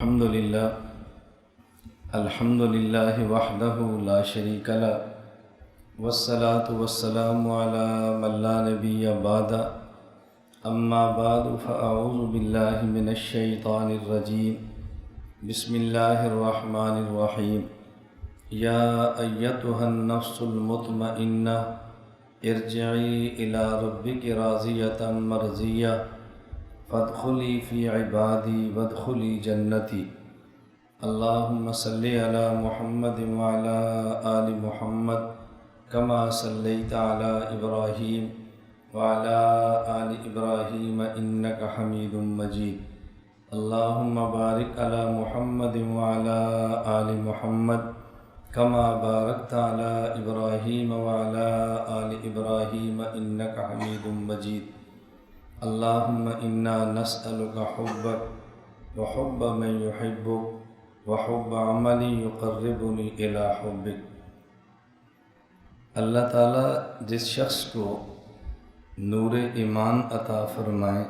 الحمد لله وحده لا شريك له والصلاة والسلام على من لا نبي بعد أما بعد فأعوذ بالله من الشيطان الرجيم بسم الله الرحمن الرحيم يا أيتها النفس المطمئنة ارجعي إلى ربك راضية مرضية فادخلی فی عبادی وادخلی جنتی اللہم صلی علی محمد وعلی آل محمد کما صلیت علی ابراہیم وعلی آل ابراہیم انک حمید مجید اللہم بارک علی محمد وعلی آل محمد کما بارکت علی ابراہیم وعلی آل ابراہیم انک حمید مجید اللہم انا نسألک حبک وحب من یحبک وحب عمل یقربنی الی حبک۔ اللہ تعالیٰ جس شخص کو نور ایمان عطا فرمائیں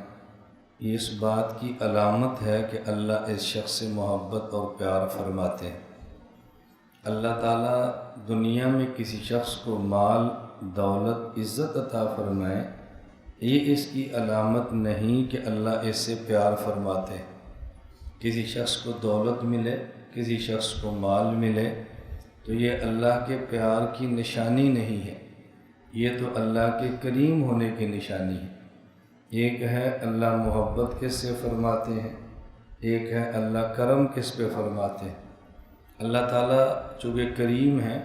یہ اس بات کی علامت ہے کہ اللہ اس شخص سے محبت اور پیار فرماتے ہیں۔ اللہ تعالیٰ دنیا میں کسی شخص کو مال، دولت، عزت عطا فرمائیں یہ اس کی علامت نہیں کہ اللہ اس سے پیار فرماتے ہیں۔ کسی شخص کو دولت ملے، کسی شخص کو مال ملے تو یہ اللہ کے پیار کی نشانی نہیں ہے، یہ تو اللہ کے کریم ہونے کی نشانی ہے۔ ایک ہے اللہ محبت کس سے فرماتے ہیں، ایک ہے اللہ کرم کس پہ فرماتے ہیں۔ اللہ تعالیٰ چونکہ کریم ہے،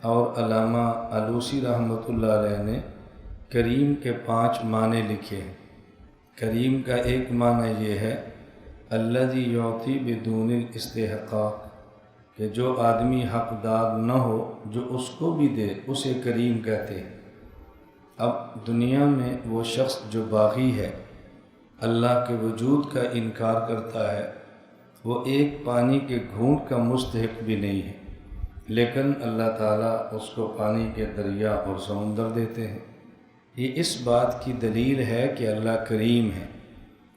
اور علامہ آلوسی رحمۃ اللہ علیہ نے کریم کے 5 معنی لکھے ہیں۔ کریم کا ایک معنی یہ ہے الذی یعطی بدون الاستحقاق، کہ جو آدمی حقدار نہ ہو جو اس کو بھی دے اسے کریم کہتے ہیں۔ اب دنیا میں وہ شخص جو باغی ہے، اللہ کے وجود کا انکار کرتا ہے، وہ ایک پانی کے گھونٹ کا مستحق بھی نہیں ہے، لیکن اللہ تعالیٰ اس کو پانی کے دریا اور سمندر دیتے ہیں۔ یہ اس بات کی دلیل ہے کہ اللہ کریم ہے،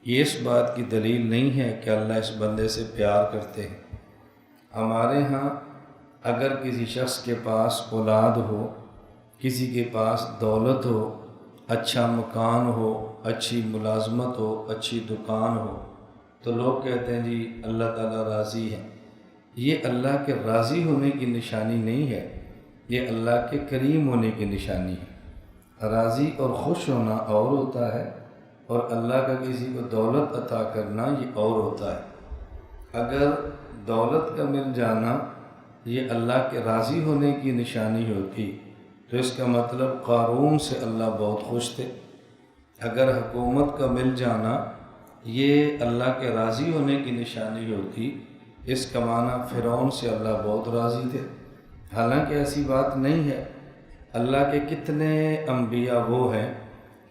یہ اس بات کی دلیل نہیں ہے کہ اللہ اس بندے سے پیار کرتے ہیں۔ ہمارے ہاں اگر کسی شخص کے پاس اولاد ہو، کسی کے پاس دولت ہو، اچھا مکان ہو، اچھی ملازمت ہو، اچھی دکان ہو، تو لوگ کہتے ہیں جی اللہ تعالیٰ راضی ہے۔ یہ اللہ کے راضی ہونے کی نشانی نہیں ہے، یہ اللہ کے کریم ہونے کی نشانی ہے۔ راضی اور خوش ہونا اور ہوتا ہے، اور اللہ کا کسی کو دولت عطا کرنا یہ اور ہوتا ہے۔ اگر دولت کا مل جانا یہ اللہ کے راضی ہونے کی نشانی ہوتی تو اس کا مطلب قارون سے اللہ بہت خوش تھے۔ اگر حکومت کا مل جانا یہ اللہ کے راضی ہونے کی نشانی ہوتی اس کا معنی فرعون سے اللہ بہت راضی تھے، حالانکہ ایسی بات نہیں ہے۔ اللہ کے کتنے انبیاء وہ ہیں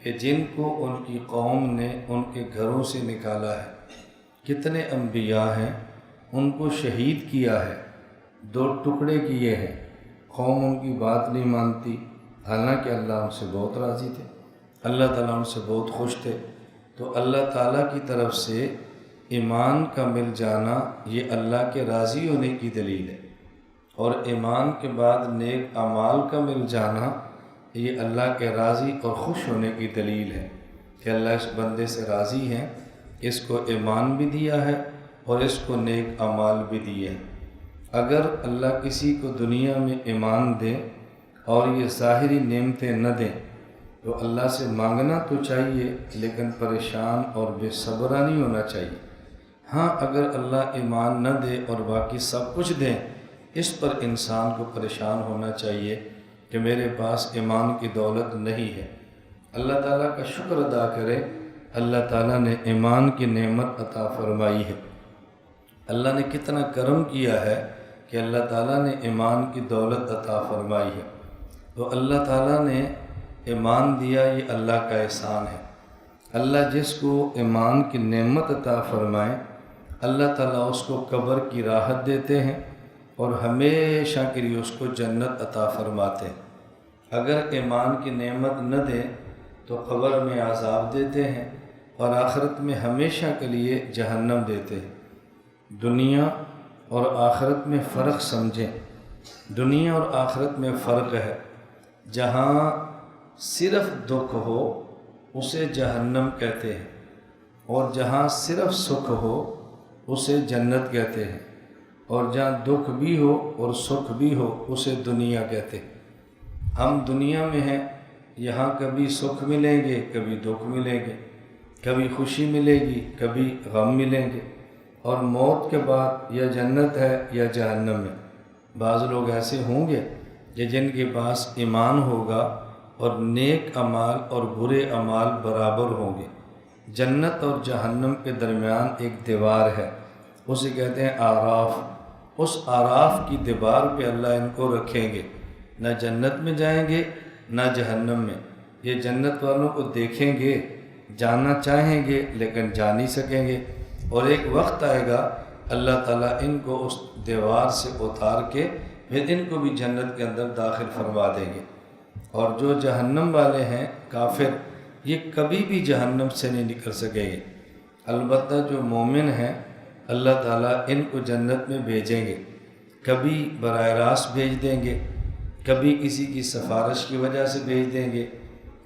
کہ جن کو ان کی قوم نے ان کے گھروں سے نکالا ہے، کتنے انبیاء ہیں ان کو شہید کیا ہے، 2 ٹکڑے کیے ہیں، قوم ان کی بات نہیں مانتی، حالانکہ اللہ ان سے بہت راضی تھے، اللہ تعالیٰ ان سے بہت خوش تھے۔ تو اللہ تعالیٰ کی طرف سے ایمان کا مل جانا یہ اللہ کے راضی ہونے کی دلیل ہے، اور ایمان کے بعد نیک اعمال کا مل جانا یہ اللہ کے راضی اور خوش ہونے کی دلیل ہے کہ اللہ اس بندے سے راضی ہے، اس کو ایمان بھی دیا ہے اور اس کو نیک اعمال بھی دیے ہیں۔ اگر اللہ کسی کو دنیا میں ایمان دے اور یہ ظاہری نعمتیں نہ دیں تو اللہ سے مانگنا تو چاہیے، لیکن پریشان اور بے صبرا نہیں ہونا چاہیے۔ ہاں اگر اللہ ایمان نہ دے اور باقی سب کچھ دیں اس پر انسان کو پریشان ہونا چاہیے کہ میرے پاس ایمان کی دولت نہیں ہے، اللہ تعالیٰ کا شکر ادا کرے۔ اللہ تعالیٰ نے ایمان کی نعمت عطا فرمائی ہے، اللہ نے کتنا کرم کیا ہے کہ اللہ تعالیٰ نے ایمان کی دولت عطا فرمائی ہے۔ تو اللہ تعالیٰ نے ایمان دیا یہ اللہ کا احسان ہے۔ اللہ جس کو ایمان کی نعمت عطا فرمائے اللہ تعالیٰ اس کو قبر کی راحت دیتے ہیں اور ہمیشہ کے لیے اس کو جنت عطا فرماتے ہیں۔ اگر ایمان کی نعمت نہ دیں تو قبر میں عذاب دیتے ہیں اور آخرت میں ہمیشہ کے لیے جہنم دیتے ہیں۔ دنیا اور آخرت میں فرق سمجھیں۔ دنیا اور آخرت میں فرق ہے۔ جہاں صرف دکھ ہو اسے جہنم کہتے ہیں، اور جہاں صرف سکھ ہو اسے جنت کہتے ہیں، اور جہاں دکھ بھی ہو اور سکھ بھی ہو اسے دنیا کہتے ہیں۔ ہم دنیا میں ہیں، یہاں کبھی سکھ ملیں گے، کبھی دکھ ملیں گے، کبھی خوشی ملے گی، کبھی غم ملیں گے، اور موت کے بعد یا جنت ہے یا جہنم ہے۔ بعض لوگ ایسے ہوں گے کہ جن کے پاس ایمان ہوگا اور نیک اعمال اور برے اعمال برابر ہوں گے۔ جنت اور جہنم کے درمیان ایک دیوار ہے، اسے کہتے ہیں آراف۔ اس آراف کی دیوار پہ اللہ ان کو رکھیں گے، نہ جنت میں جائیں گے نہ جہنم میں۔ یہ جنت والوں کو دیکھیں گے، جانا چاہیں گے لیکن جا نہیں سکیں گے، اور ایک وقت آئے گا اللہ تعالیٰ ان کو اس دیوار سے اتار کے پھر ان کو بھی جنت کے اندر داخل فرما دیں گے۔ اور جو جہنم والے ہیں کافر، یہ کبھی بھی جہنم سے نہیں نکل سکیں گے۔ البتہ جو مومن ہیں اللہ تعالیٰ ان کو جنت میں بھیجیں گے، کبھی براہ راست بھیج دیں گے، کبھی کسی کی سفارش کی وجہ سے بھیج دیں گے،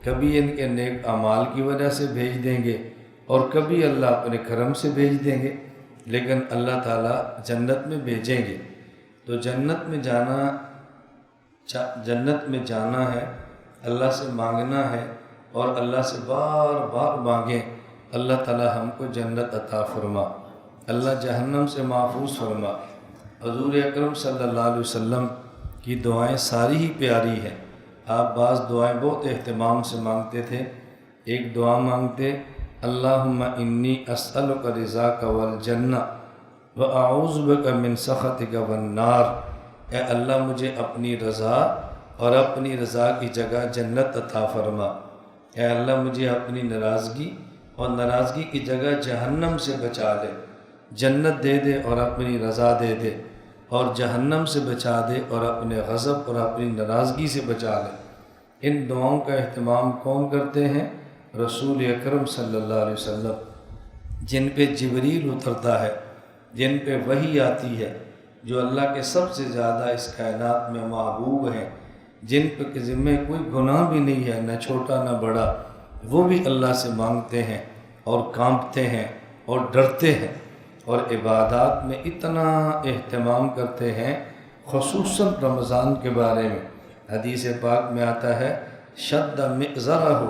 کبھی ان کے نیک اعمال کی وجہ سے بھیج دیں گے، اور کبھی اللہ اپنے کرم سے بھیج دیں گے، لیکن اللہ تعالیٰ جنت میں بھیجیں گے۔ تو جنت میں جانا ہے، اللہ سے مانگنا ہے، اور اللہ سے بار بار مانگیں اللہ تعالیٰ ہم کو جنت عطا فرما، اللہ جہنم سے محفوظ فرما۔ حضور اکرم صلی اللہ علیہ وسلم کی دعائیں ساری ہی پیاری ہیں۔ آپ بعض دعائیں بہت اہتمام سے مانگتے تھے۔ ایک دعا مانگتے، اللہم انی اسألک رضاک والجنہ واعوذ بک من سخطک والنار۔ اے اللہ مجھے اپنی رضا اور اپنی رضا کی جگہ جنت عطا فرما۔ اے اللہ مجھے اپنی ناراضگی اور ناراضگی کی جگہ جہنم سے بچا لے۔ جنت دے دے اور اپنی رضا دے دے، اور جہنم سے بچا دے اور اپنے غضب اور اپنی ناراضگی سے بچا لے۔ ان دعاؤں کا اہتمام کون کرتے ہیں؟ رسول اکرم صلی اللہ علیہ وسلم، جن پہ جبریل اترتا ہے، جن پہ وحی آتی ہے، جو اللہ کے سب سے زیادہ اس کائنات میں محبوب ہیں، جن پہ ذمہ کوئی گناہ بھی نہیں ہے، نہ چھوٹا نہ بڑا، وہ بھی اللہ سے مانگتے ہیں اور کانپتے ہیں اور ڈرتے ہیں، اور عبادات میں اتنا اہتمام کرتے ہیں، خصوصاً رمضان کے بارے میں حدیث پاک میں آتا ہے، شد مئزرہ،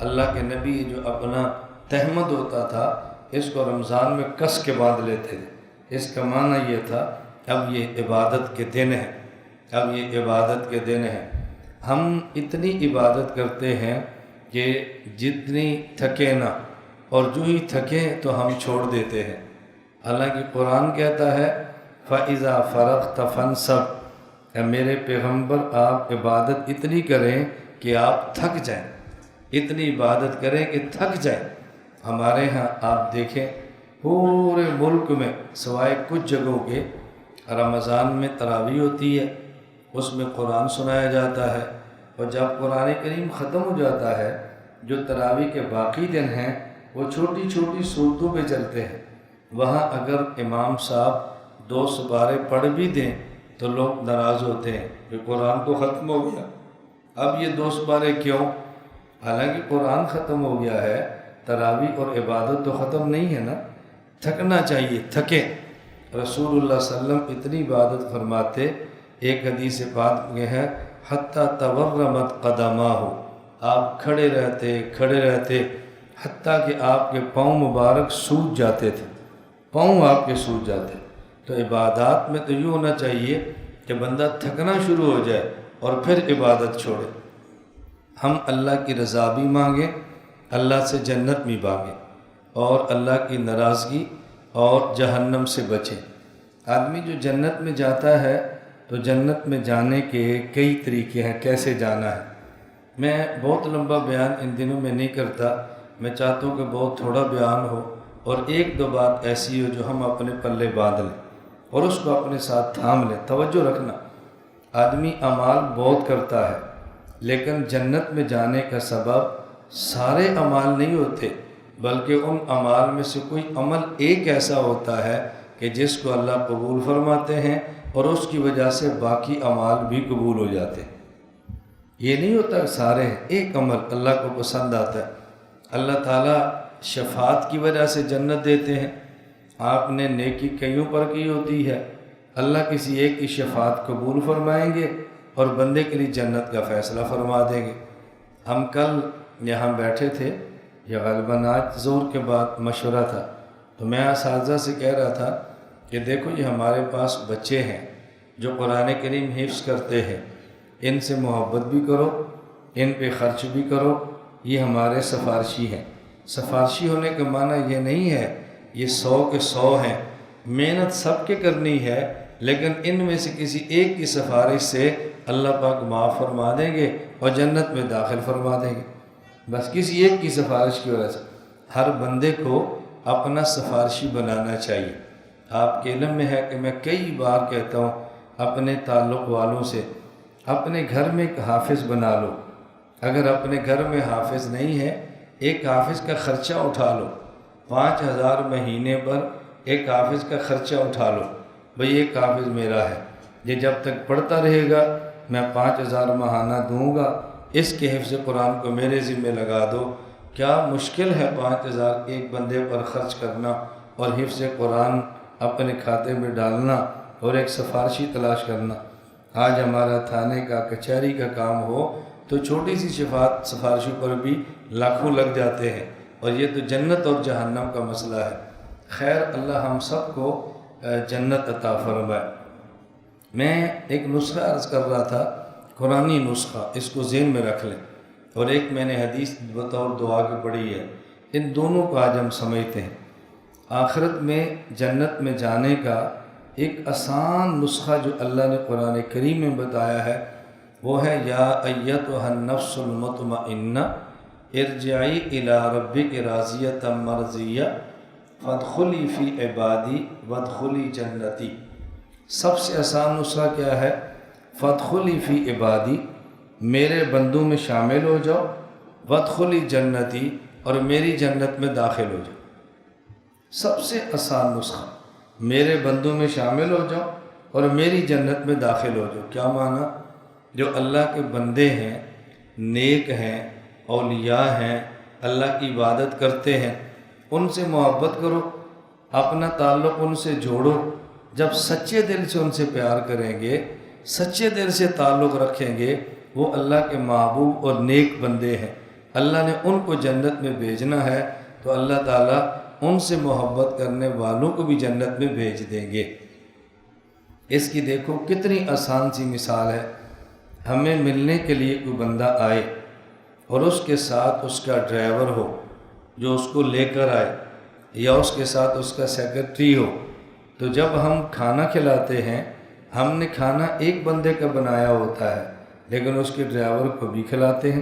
اللہ کے نبی جو اپنا تہمد ہوتا تھا اس کو رمضان میں کس کے باندھ لیتے تھے۔ اس کا معنی یہ تھا اب یہ عبادت کے دن ہے، اب یہ عبادت کے دن ہے۔ ہم اتنی عبادت کرتے ہیں کہ جتنی تھکے نہ، اور جو ہی تھکیں تو ہم چھوڑ دیتے ہیں۔ حالانکہ قرآن کہتا ہے فَإِذَا فَرَغْتَ فَانْصَبْ، اے میرے پیغمبر آپ عبادت اتنی کریں کہ آپ تھک جائیں، اتنی عبادت کریں کہ تھک جائیں۔ ہمارے ہاں آپ دیکھیں پورے ملک میں سوائے کچھ جگہوں کے رمضان میں تراویح ہوتی ہے، اس میں قرآن سنایا جاتا ہے، اور جب قرآن کریم ختم ہو جاتا ہے جو تراویح کے باقی دن ہیں وہ چھوٹی چھوٹی صورتوں پہ چلتے ہیں۔ وہاں اگر امام صاحب 2 سپارے پڑھ بھی دیں تو لوگ ناراض ہوتے ہیں کہ قرآن تو ختم ہو گیا، اب یہ 2 سپارے کیوں؟ حالانکہ قرآن ختم ہو گیا ہے، تراویح اور عبادت تو ختم نہیں ہے نا۔ تھکنا چاہیے، تھکے۔ رسول اللہ صلی اللہ علیہ وسلم اتنی عبادت فرماتے، ایک حدیث پاک میں ہے حتیٰ تورمت قدماہ، آپ کھڑے رہتے حتیٰ کہ آپ کے پاؤں مبارک سوج جاتے تھے، پاؤں آپ کے سوج جاتے۔ تو عبادات میں تو یہ ہونا چاہیے کہ بندہ تھکنا شروع ہو جائے اور پھر عبادت چھوڑے۔ ہم اللہ کی رضا بھی مانگیں، اللہ سے جنت بھی مانگیں، اور اللہ کی ناراضگی اور جہنم سے بچیں۔ آدمی جو جنت میں جاتا ہے تو جنت میں جانے کے کئی طریقے ہیں، کیسے جانا ہے۔ میں بہت لمبا بیان ان دنوں میں نہیں کرتا، میں چاہتا ہوں کہ بہت تھوڑا بیان ہو، اور 1-2 بات ایسی ہو جو ہم اپنے پلے باندھ لیں اور اس کو اپنے ساتھ تھام لیں۔ توجہ رکھنا، آدمی اعمال بہت کرتا ہے لیکن جنت میں جانے کا سبب سارے اعمال نہیں ہوتے، بلکہ ان اعمال میں سے کوئی عمل ایک ایسا ہوتا ہے کہ جس کو اللہ قبول فرماتے ہیں اور اس کی وجہ سے باقی اعمال بھی قبول ہو جاتے ہیں۔ یہ نہیں ہوتا کہ سارے ایک عمل اللہ کو پسند آتا ہے، اللہ تعالیٰ شفاعت کی وجہ سے جنت دیتے ہیں۔ آپ نے نیکی کئیوں پر کی ہوتی ہے، اللہ کسی ایک کی شفاعت قبول فرمائیں گے اور بندے کے لیے جنت کا فیصلہ فرما دیں گے۔ ہم کل یہاں بیٹھے تھے، یا غالباً آج ظہر کے بعد مشورہ تھا، تو میں اساتذہ سے کہہ رہا تھا کہ دیکھو یہ ہمارے پاس بچے ہیں جو قرآن کریم حفظ کرتے ہیں، ان سے محبت بھی کرو، ان پہ خرچ بھی کرو، یہ ہمارے سفارشی ہیں۔ سفارشی ہونے کا معنی یہ نہیں ہے یہ 100 کے 100 ہیں، محنت سب کے کرنی ہے، لیکن ان میں سے کسی ایک کی سفارش سے اللہ پاک معاف فرما دیں گے اور جنت میں داخل فرما دیں گے، بس کسی ایک کی سفارش کی وجہ سے۔ ہر بندے کو اپنا سفارشی بنانا چاہیے۔ آپ کے علم میں ہے کہ میں کئی بار کہتا ہوں اپنے تعلق والوں سے، اپنے گھر میں ایک حافظ بنا لو۔ اگر اپنے گھر میں حافظ نہیں ہے، ایک حافظ کا خرچہ اٹھا لو، 5000 مہینے پر ایک حافظ کا خرچہ اٹھا لو، بھئی ایک حافظ میرا ہے، یہ جب تک پڑھتا رہے گا میں 5000 ماہانہ دوں گا، اس کے حفظ قرآن کو میرے ذمہ لگا دو۔ کیا مشکل ہے 5000 ایک بندے پر خرچ کرنا اور حفظ قرآن اپنے کھاتے میں ڈالنا اور ایک سفارشی تلاش کرنا؟ آج ہمارا تھانے کا کچہری کا کام ہو تو چھوٹی سی سفارشی پر بھی لاکھوں لگ جاتے ہیں، اور یہ تو جنت اور جہنم کا مسئلہ ہے۔ خیر، اللہ ہم سب کو جنت عطا فرمائے۔ میں ایک نسخہ عرض کر رہا تھا، قرآنی نسخہ، اس کو ذہن میں رکھ لیں، اور ایک میں نے حدیث بطور دعا کی پڑھی ہے، ان دونوں کو آج ہم سمجھتے ہیں۔ آخرت میں جنت میں جانے کا ایک آسان نسخہ جو اللہ نے قرآن کریم میں بتایا ہے وہ ہے یا ایتھا النفس المطمئنہ ارجعی الی ربک راضیۃ مرضیہ فادخلی فی عبادی وادخلی جنتی۔ سب سے آسان نسخہ کیا ہے؟ فادخلی فی عبادی، میرے بندوں میں شامل ہو جاؤ، وادخلی جنتی، اور میری جنت میں داخل ہو جاؤ۔ سب سے آسان نسخہ، میرے بندوں میں شامل ہو جاؤ اور میری جنت میں داخل ہو جاؤ۔ کیا معنی؟ جو اللہ کے بندے ہیں، نیک ہیں، اولیاء ہیں، اللہ کی عبادت کرتے ہیں، ان سے محبت کرو، اپنا تعلق ان سے جوڑو۔ جب سچے دل سے ان سے پیار کریں گے، سچے دل سے تعلق رکھیں گے، وہ اللہ کے محبوب اور نیک بندے ہیں، اللہ نے ان کو جنت میں بھیجنا ہے، تو اللہ تعالیٰ ان سے محبت کرنے والوں کو بھی جنت میں بھیج دیں گے۔ اس کی دیکھو کتنی آسان سی مثال ہے۔ ہمیں ملنے کے لیے کوئی بندہ آئے اور اس کے ساتھ اس کا ڈرائیور ہو جو اس کو لے کر آئے، یا اس کے ساتھ اس کا سیکرٹری ہو، تو جب ہم کھانا کھلاتے ہیں، ہم نے کھانا ایک بندے کا بنایا ہوتا ہے، لیکن اس کے ڈرائیور کو بھی کھلاتے ہیں،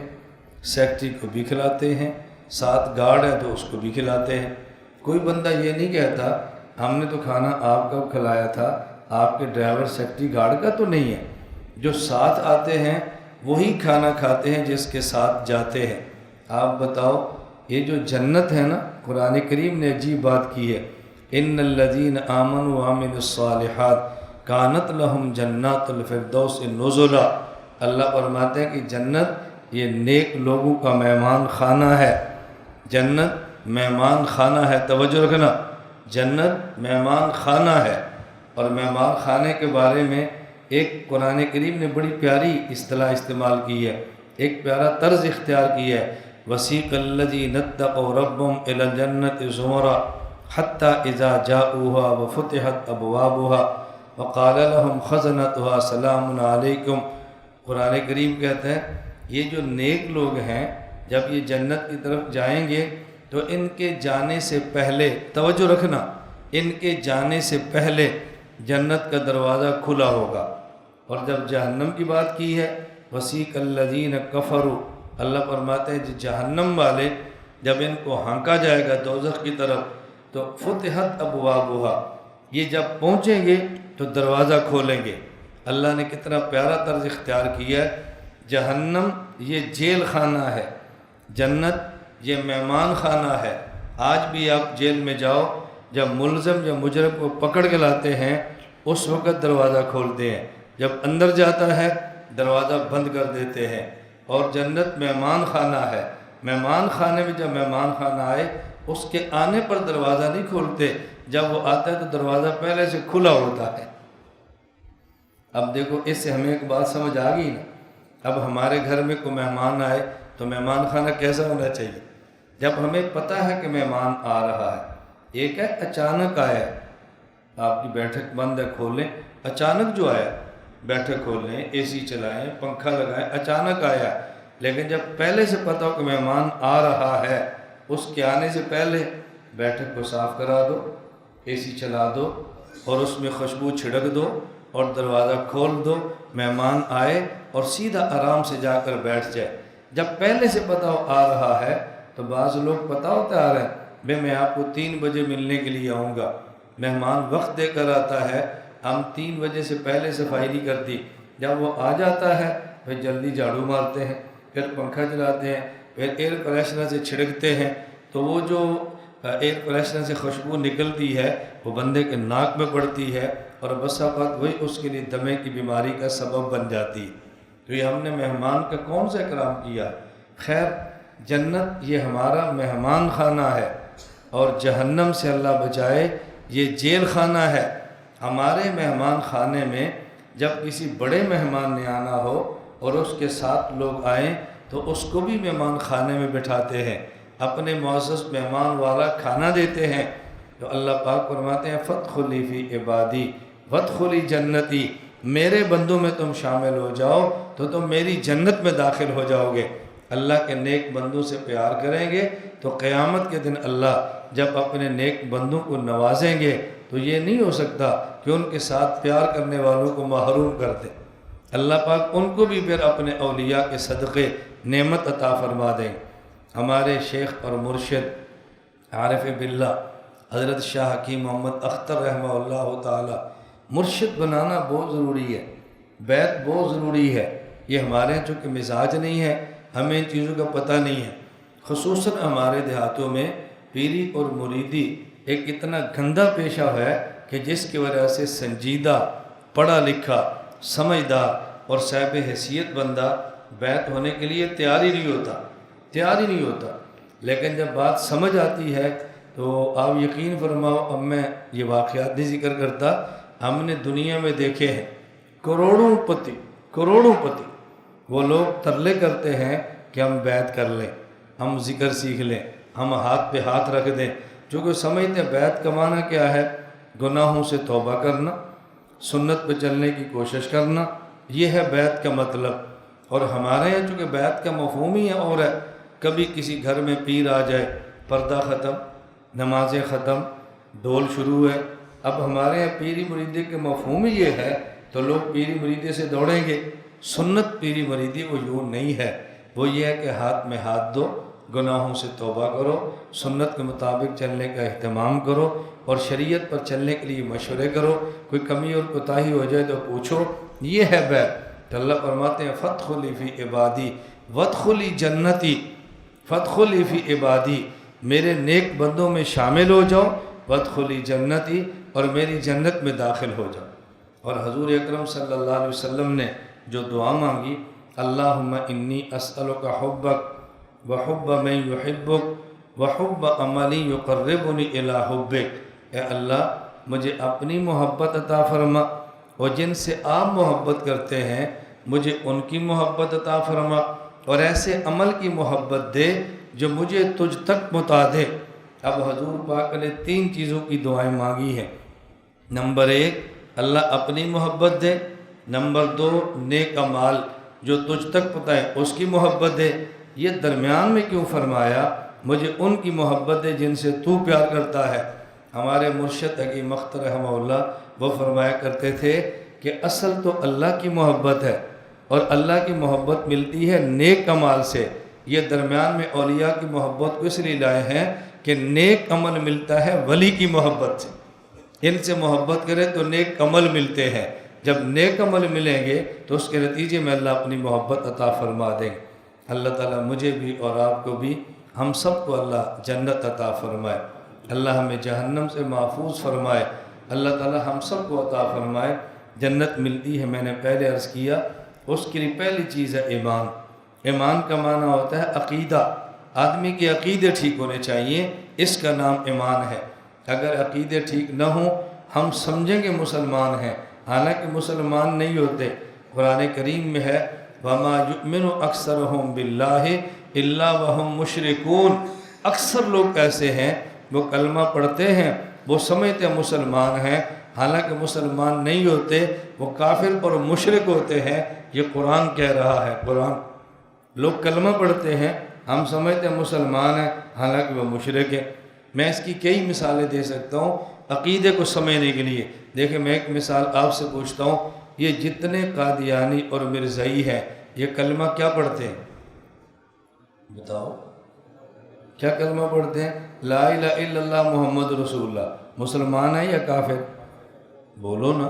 سیکرٹری کو بھی کھلاتے ہیں، ساتھ گارڈ ہے تو اس کو بھی کھلاتے ہیں۔ کوئی بندہ یہ نہیں کہتا ہم نے تو کھانا آپ کا کھلایا تھا، آپ کے ڈرائیور سیکرٹری گارڈ کا تو نہیں ہے۔ جو ساتھ آتے ہیں وہی کھانا کھاتے ہیں جس کے ساتھ جاتے ہیں۔ آپ بتاؤ، یہ جو جنت ہے نا، قرآن کریم نے عجیب بات کی ہے، ان الذین آمنوا وعملوا الصالحات کانت لہم جنات الفردوس نزلا۔ اللہ فرماتے ہیں کہ جنت یہ نیک لوگوں کا مہمان خانہ ہے۔ جنت مہمان خانہ ہے، توجہ رکھنا، جنت مہمان خانہ ہے۔ اور مہمان خانے کے بارے میں ایک قرآن کریم نے بڑی پیاری اصطلاح استعمال کی ہے، ایک پیارا طرز اختیار کیا ہے، وسیق الذین اتقوا ربهم الی الجنۃ زمرا حتی اذا جاؤوها وفتحت ابوابها وقال لهم خزنتها سلام علیکم۔ قرآن کریم کہتا ہے یہ جو نیک لوگ ہیں جب یہ جنت کی طرف جائیں گے تو ان کے جانے سے پہلے، توجہ رکھنا، ان کے جانے سے پہلے جنت کا دروازہ کھلا ہوگا۔ اور جب جہنم کی بات کی ہے، وسیق الذین کفروا، اللہ فرماتے ہیں جہنم والے جب ان کو ہانکا جائے گا دوزخ کی طرف تو فتحت ابوابها، یہ جب پہنچیں گے تو دروازہ کھولیں گے۔ اللہ نے کتنا پیارا طرز اختیار کیا ہے، جہنم یہ جیل خانہ ہے، جنت یہ مہمان خانہ ہے۔ آج بھی آپ جیل میں جاؤ، جب ملزم یا مجرم کو پکڑ کے لاتے ہیں اس وقت دروازہ کھولتے ہیں، جب اندر جاتا ہے دروازہ بند کر دیتے ہیں۔ اور جنت مہمان خانہ ہے، مہمان خانے میں جب مہمان خانہ آئے اس کے آنے پر دروازہ نہیں کھولتے، جب وہ آتا ہے تو دروازہ پہلے سے کھلا ہوتا ہے۔ اب دیکھو اس سے ہمیں ایک بات سمجھ آ گئی نا، اب ہمارے گھر میں کوئی مہمان آئے تو مہمان خانہ کیسا ہونا چاہیے؟ جب ہمیں پتہ ہے کہ مہمان آ رہا ہے، ایک ہے اچانک آیا، آپ کی بیٹھک بند ہے کھولیں، اچانک جو آیا بیٹھک کھولیں، اے سی چلائیں، پنکھا لگائیں، اچانک آیا، لیکن جب پہلے سے پتہ ہو کہ مہمان آ رہا ہے اس کے آنے سے پہلے بیٹھک کو صاف کرا دو، اے سی چلا دو اور اس میں خوشبو چھڑک دو اور دروازہ کھول دو، مہمان آئے اور سیدھا آرام سے جا کر بیٹھ جائے۔ جب پہلے سے پتہ ہو آ رہا ہے تو بعض لوگ پتہ ہوتا آ رہے ہیں میں آپ کو 3 بجے ملنے کے لیے آؤں گا، مہمان وقت دے کر آتا ہے، ہم 3 بجے سے پہلے صفائی نہیں کرتی، جب وہ آ جاتا ہے پھر جلدی جھاڑو مارتے ہیں، پھر پنکھا چلاتے ہیں، پھر ایئر کنڈیشنر سے چھڑکتے ہیں، تو وہ جو ایئر کنڈیشنر سے خوشبو نکلتی ہے وہ بندے کے ناک میں پڑتی ہے اور بس اوقات وہی اس کے لیے دمے کی بیماری کا سبب بن جاتی ہے۔ تو یہ ہم نے مہمان کا کون سا اکرام کیا؟ خیر جنت یہ ہمارا مہمان خانہ ہے اور جہنم سے اللہ بچائے یہ جیل خانہ ہے۔ ہمارے مہمان خانے میں جب کسی بڑے مہمان نے آنا ہو اور اس کے ساتھ لوگ آئیں تو اس کو بھی مہمان خانے میں بٹھاتے ہیں، اپنے معزز مہمان والا کھانا دیتے ہیں۔ تو اللہ پاک فرماتے ہیں فادخلی فی عبادی وادخلی جنتی، میرے بندوں میں تم شامل ہو جاؤ تو تم میری جنت میں داخل ہو جاؤ گے۔ اللہ کے نیک بندوں سے پیار کریں گے تو قیامت کے دن اللہ جب اپنے نیک بندوں کو نوازیں گے تو یہ نہیں ہو سکتا کہ ان کے ساتھ پیار کرنے والوں کو محروم کر دیں، اللہ پاک ان کو بھی پھر اپنے اولیاء کے صدقے نعمت عطا فرما دیں۔ ہمارے شیخ اور مرشد عارف باللہ حضرت شاہ حکیم محمد اختر رحمہ اللہ تعالی، مرشد بنانا بہت ضروری ہے، بیعت بہت ضروری ہے۔ یہ ہمارے چونکہ مزاج نہیں ہے، ہمیں ان چیزوں کا پتہ نہیں ہے، خصوصاً ہمارے دیہاتوں میں پیری اور مریدی ایک اتنا گندہ پیشہ ہے کہ جس کی وجہ سے سنجیدہ، پڑھا لکھا، سمجھدار اور صاحب حیثیت بندہ بیعت ہونے کے لیے تیار ہی نہیں ہوتا۔ لیکن جب بات سمجھ آتی ہے تو آپ یقین فرماؤ، اب میں یہ واقعات نہیں ذکر کرتا، ہم نے دنیا میں دیکھے ہیں کروڑوں پتی وہ لوگ ترلے کرتے ہیں کہ ہم بیعت کر لیں، ہم ذکر سیکھ لیں، ہم ہاتھ پہ ہاتھ رکھ دیں، چونکہ سمجھتے ہیں بیعت کا معنی کیا ہے؟ گناہوں سے توبہ کرنا، سنت پہ چلنے کی کوشش کرنا، یہ ہے بیعت کا مطلب۔ اور ہمارے یہاں چونکہ بیعت کا مفہوم ہی اور ہے، کبھی کسی گھر میں پیر آ جائے، پردہ ختم، نمازیں ختم، ڈھول شروع ہے، اب ہمارے یہاں پیری مریدی کے مفہوم ہی یہ ہے تو لوگ پیری مریدی سے دوڑیں گے۔ سنت پیری مریدی وہ یوں نہیں ہے، وہ یہ ہے کہ ہاتھ میں ہاتھ دو، گناہوں سے توبہ کرو، سنت کے مطابق چلنے کا اہتمام کرو اور شریعت پر چلنے کے لیے مشورے کرو، کوئی کمی اور کوتاہی ہو جائے تو پوچھو، یہ ہے بیعت۔ تو اللہ فرماتے ہیں فادخلی فی عبادی وادخلی جنتی، فادخلی فی عبادی، میرے نیک بندوں میں شامل ہو جاؤ، وادخلی جنتی، اور میری جنت میں داخل ہو جاؤ۔ اور حضور اکرم صلی اللہ علیہ وسلم نے جو دعا مانگی، اللہم انی اسألک حبک وحب من یحبک وحب عملی یقربنی الی حبک، اے اللہ مجھے اپنی محبت عطا فرما اور جن سے آپ محبت کرتے ہیں مجھے ان کی محبت عطا فرما، اور ایسے عمل کی محبت دے جو مجھے تجھ تک پہنچا دے۔ اب حضور پاک نے 3 چیزوں کی دعائیں مانگی ہیں۔ نمبر 1 اللہ اپنی محبت دے، نمبر 2 نیک اعمال جو تجھ تک پتہ ہے اس کی محبت دے۔ یہ درمیان میں کیوں فرمایا؟ مجھے ان کی محبت دے جن سے تو پیار کرتا ہے۔ ہمارے مرشد حکیم اختر رحمہ اللہ وہ فرمایا کرتے تھے کہ اصل تو اللہ کی محبت ہے اور اللہ کی محبت ملتی ہے نیک اعمال سے۔ یہ درمیان میں اولیاء کی محبت کو اس لیے لائے ہیں کہ نیک عمل ملتا ہے ولی کی محبت سے، ان سے محبت کرے تو نیک عمل ملتے ہیں، جب نیک عمل ملیں گے تو اس کے نتیجے میں اللہ اپنی محبت عطا فرما دیں۔ اللہ تعالیٰ مجھے بھی اور آپ کو بھی، ہم سب کو اللہ جنت عطا فرمائے۔ اللہ ہمیں جہنم سے محفوظ فرمائے، اللہ تعالی ہم سب کو عطا فرمائے۔ جنت ملتی ہے، میں نے پہلے عرض کیا، اس کے لیے پہلی چیز ہے ایمان۔ ایمان کا معنی ہوتا ہے عقیدہ، آدمی کے عقیدے ٹھیک ہونے چاہیے، اس کا نام ایمان ہے۔ اگر عقیدے ٹھیک نہ ہوں ہم سمجھیں گے مسلمان ہیں، حالانکہ مسلمان نہیں ہوتے۔ قرآن کریم میں ہے وَمَا يُؤْمِنُ أَكْثَرُهُمْ بِاللَّهِ إِلَّا وَهُمْ مُشْرِكُونَ۔ اکثر لوگ ایسے ہیں وہ کلمہ پڑھتے ہیں، وہ سمجھتے ہیں مسلمان ہیں، حالانکہ مسلمان نہیں ہوتے، وہ کافر اور مشرک ہوتے ہیں۔ یہ قرآن کہہ رہا ہے۔ قرآن لوگ کلمہ پڑھتے ہیں، ہم سمجھتے ہیں مسلمان ہیں، حالانکہ وہ مشرک ہیں۔ میں اس کی کئی مثالیں دے سکتا ہوں عقیدے کو سمجھنے کے لیے۔ دیکھیں میں ایک مثال آپ سے پوچھتا ہوں، یہ جتنے قادیانی اور مرزائی ہیں یہ کلمہ کیا پڑھتے ہیں؟ بتاؤ کیا کلمہ پڑھتے ہیں؟ لا الہ الا اللہ محمد رسول اللہ۔ مسلمان ہیں یا کافر؟ بولو نا۔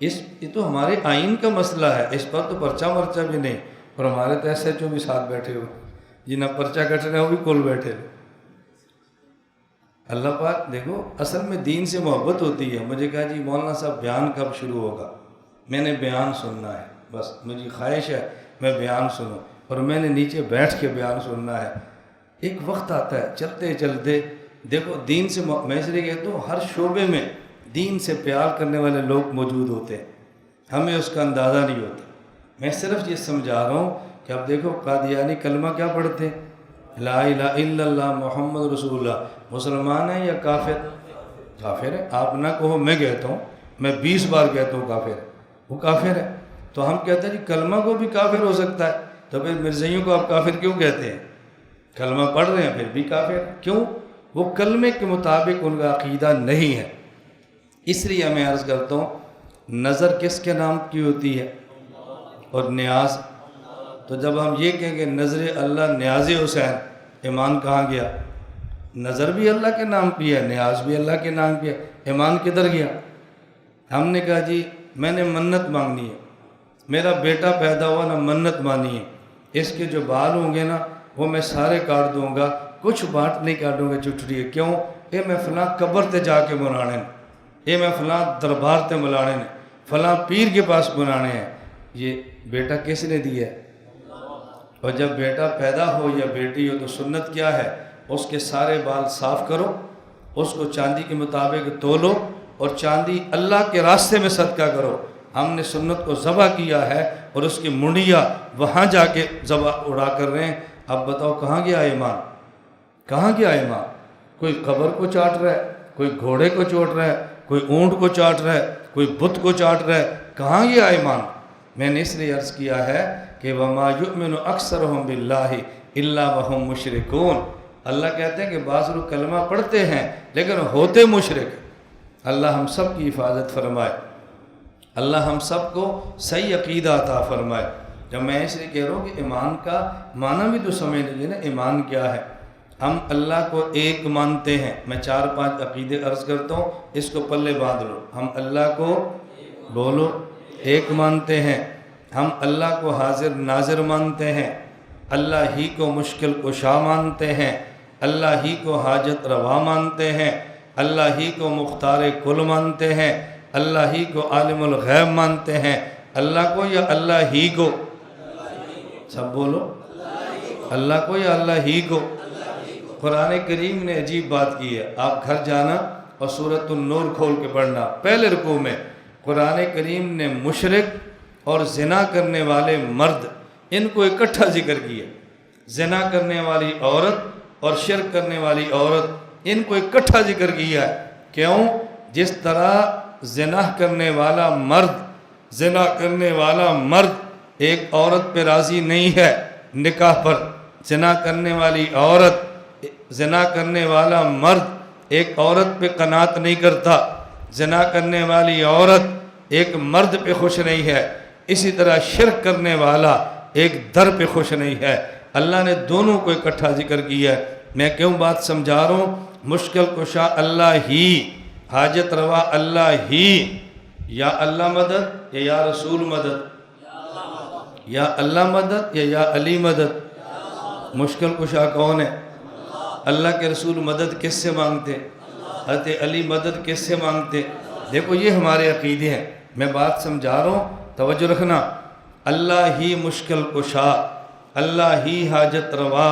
یہ تو ہمارے آئین کا مسئلہ ہے، اس پر تو پرچہ مرچہ بھی نہیں، اور ہمارے تو ایس ایچ او بھی ساتھ بیٹھے ہوئے، جنہیں پرچہ کٹ رہے ہیں وہ بھی کول بیٹھے ہوئے۔ اللہ پاک دیکھو، اصل میں دین سے محبت ہوتی ہے۔ مجھے کہا جی مولانا صاحب بیان کب شروع ہوگا؟ میں نے بیان سننا ہے، بس مجھے خواہش ہے میں بیان سنوں، اور میں نے نیچے بیٹھ کے بیان سننا ہے۔ ایک وقت آتا ہے چلتے چلتے، دیکھو دین سے میں اس لیے کہتا ہوں ہر شعبے میں دین سے پیار کرنے والے لوگ موجود ہوتے ہیں، ہمیں اس کا اندازہ نہیں ہوتا۔ میں صرف یہ سمجھا رہا ہوں کہ اب دیکھو قادیانی کلمہ کیا پڑھتے ہیں؟ لا الہ الا اللہ محمد رسول اللہ۔ مسلمان ہیں یا کافر؟ کافر ہے۔ آپ نہ کہو، میں کہتا ہوں، میں 20 بار کہتا ہوں کافر ہے، وہ کافر ہے۔ تو ہم کہتے ہیں جی کلمہ کو بھی کافر ہو سکتا ہے، تو پھر مرزائیوں کو آپ کافر کیوں کہتے ہیں؟ کلمہ پڑھ رہے ہیں پھر بھی کافر ہیں، کیوں؟ وہ کلمے کے مطابق ان کا عقیدہ نہیں ہے۔ اس لیے میں عرض کرتا ہوں نظر کس کے نام کی ہوتی ہے اور نیاز؟ تو جب ہم یہ کہیں گے نظر اللہ نیاز حسین، ایمان کہاں گیا؟ نظر بھی اللہ کے نام کی ہے، نیاز بھی اللہ کے نام کی ہے، ایمان کدھر گیا؟ ہم نے کہا جی میں نے منت مانگنی ہے، میرا بیٹا پیدا ہوا نا، منت مانی ہے، اس کے جو بال ہوں گے نا وہ میں سارے کاٹ دوں گا، کچھ بات نہیں کاٹوں گا چٹڑی ہے۔ کیوں؟ اے میں فلاں قبر تے جا کے بنانے ہیں، اے میں فلاں دربار تے ملانے ہیں، فلاں پیر کے پاس بنانے ہیں۔ یہ بیٹا کس نے دیا ہے؟ اور جب بیٹا پیدا ہو یا بیٹی ہو تو سنت کیا ہے؟ اس کے سارے بال صاف کرو، اس کو چاندی کے مطابق تولو، اور چاندی اللہ کے راستے میں صدقہ کرو۔ ہم نے سنت کو ذبح کیا ہے اور اس کی منڈیاں وہاں جا کے ذبح اڑا کر رہے ہیں۔ اب بتاؤ کہاں گیا ایمان؟ کہاں گیا ایمان؟ کوئی قبر کو چاٹ رہا ہے، کوئی گھوڑے کو چوٹ رہا ہے، کوئی اونٹ کو چاٹ رہا ہے، کوئی بت کو چاٹ رہا ہے، کہاں گیا ایمان؟ میں نے اس لیے عرض کیا ہے کہ وَمَا يُؤْمِنُ أَكْثَرُهُمْ بِاللَّهِ إِلَّا وَهُمْ مُشْرِكُونَ۔ اللہ کہتے ہیں کہ بعض لوگ کلمہ پڑھتے ہیں لیکن ہوتے مشرک۔ اللہ ہم سب کی حفاظت فرمائے، اللہ ہم سب کو صحیح عقیدہ عطا فرمائے۔ جب میں اس لیے کہہ رہا ہوں کہ ایمان کا معنی بھی تو سمجھ لیجیے نا، ایمان کیا ہے؟ ہم اللہ کو ایک مانتے ہیں۔ میں 4-5 عقیدے عرض کرتا ہوں، اس کو پلے باندھ لو۔ ہم اللہ کو بولو ایک مانتے ہیں، ہم اللہ کو حاضر ناظر مانتے ہیں، اللہ ہی کو مشکل کشا مانتے ہیں، اللہ ہی کو حاجت روا مانتے ہیں، اللہ ہی کو مختار کل مانتے ہیں، اللہ ہی کو عالم الغیب مانتے ہیں۔ اللہ کو یا اللہ ہی کو؟ سب بولو، اللہ کو یا اللہ ہی کو؟ قرآن کریم نے عجیب بات کی ہے، آپ گھر جانا اور سورۃ النور کھول کے پڑھنا۔ پہلے رکوع میں قرآن کریم نے مشرک اور زنا کرنے والے مرد ان کو اکٹھا ذکر کیا۔ زنا کرنے والی عورت اور شرک کرنے والی عورت ان کو اکٹھا ذکر کیا ہے۔ کیوں؟ جس طرح زنا کرنے والا مرد ایک عورت پہ راضی نہیں ہے نکاح پر، زنا کرنے والی عورت، زنا کرنے والا مرد ایک عورت پہ قناعت نہیں کرتا، زنا کرنے والی عورت ایک مرد پہ خوش نہیں ہے، اسی طرح شرک کرنے والا ایک در پہ خوش نہیں ہے۔ اللہ نے دونوں کو اکٹھا ذکر کیا ہے۔ میں کیوں بات سمجھا رہا ہوں؟ مشکل کشا اللہ ہی، حاجت روا اللہ ہی۔ یا اللہ مدد یا رسول مدد؟ یا اللہ مدد یا علی مدد؟ مشکل کشا کون ہے؟ اللہ کے رسول مدد کس سے مانگتے؟ حضرت علی مدد کس سے مانگتے؟ دیکھو یہ ہمارے عقیدے ہیں، میں بات سمجھا رہا ہوں، توجہ رکھنا۔ اللہ ہی مشکل کشا، اللہ ہی حاجت روا،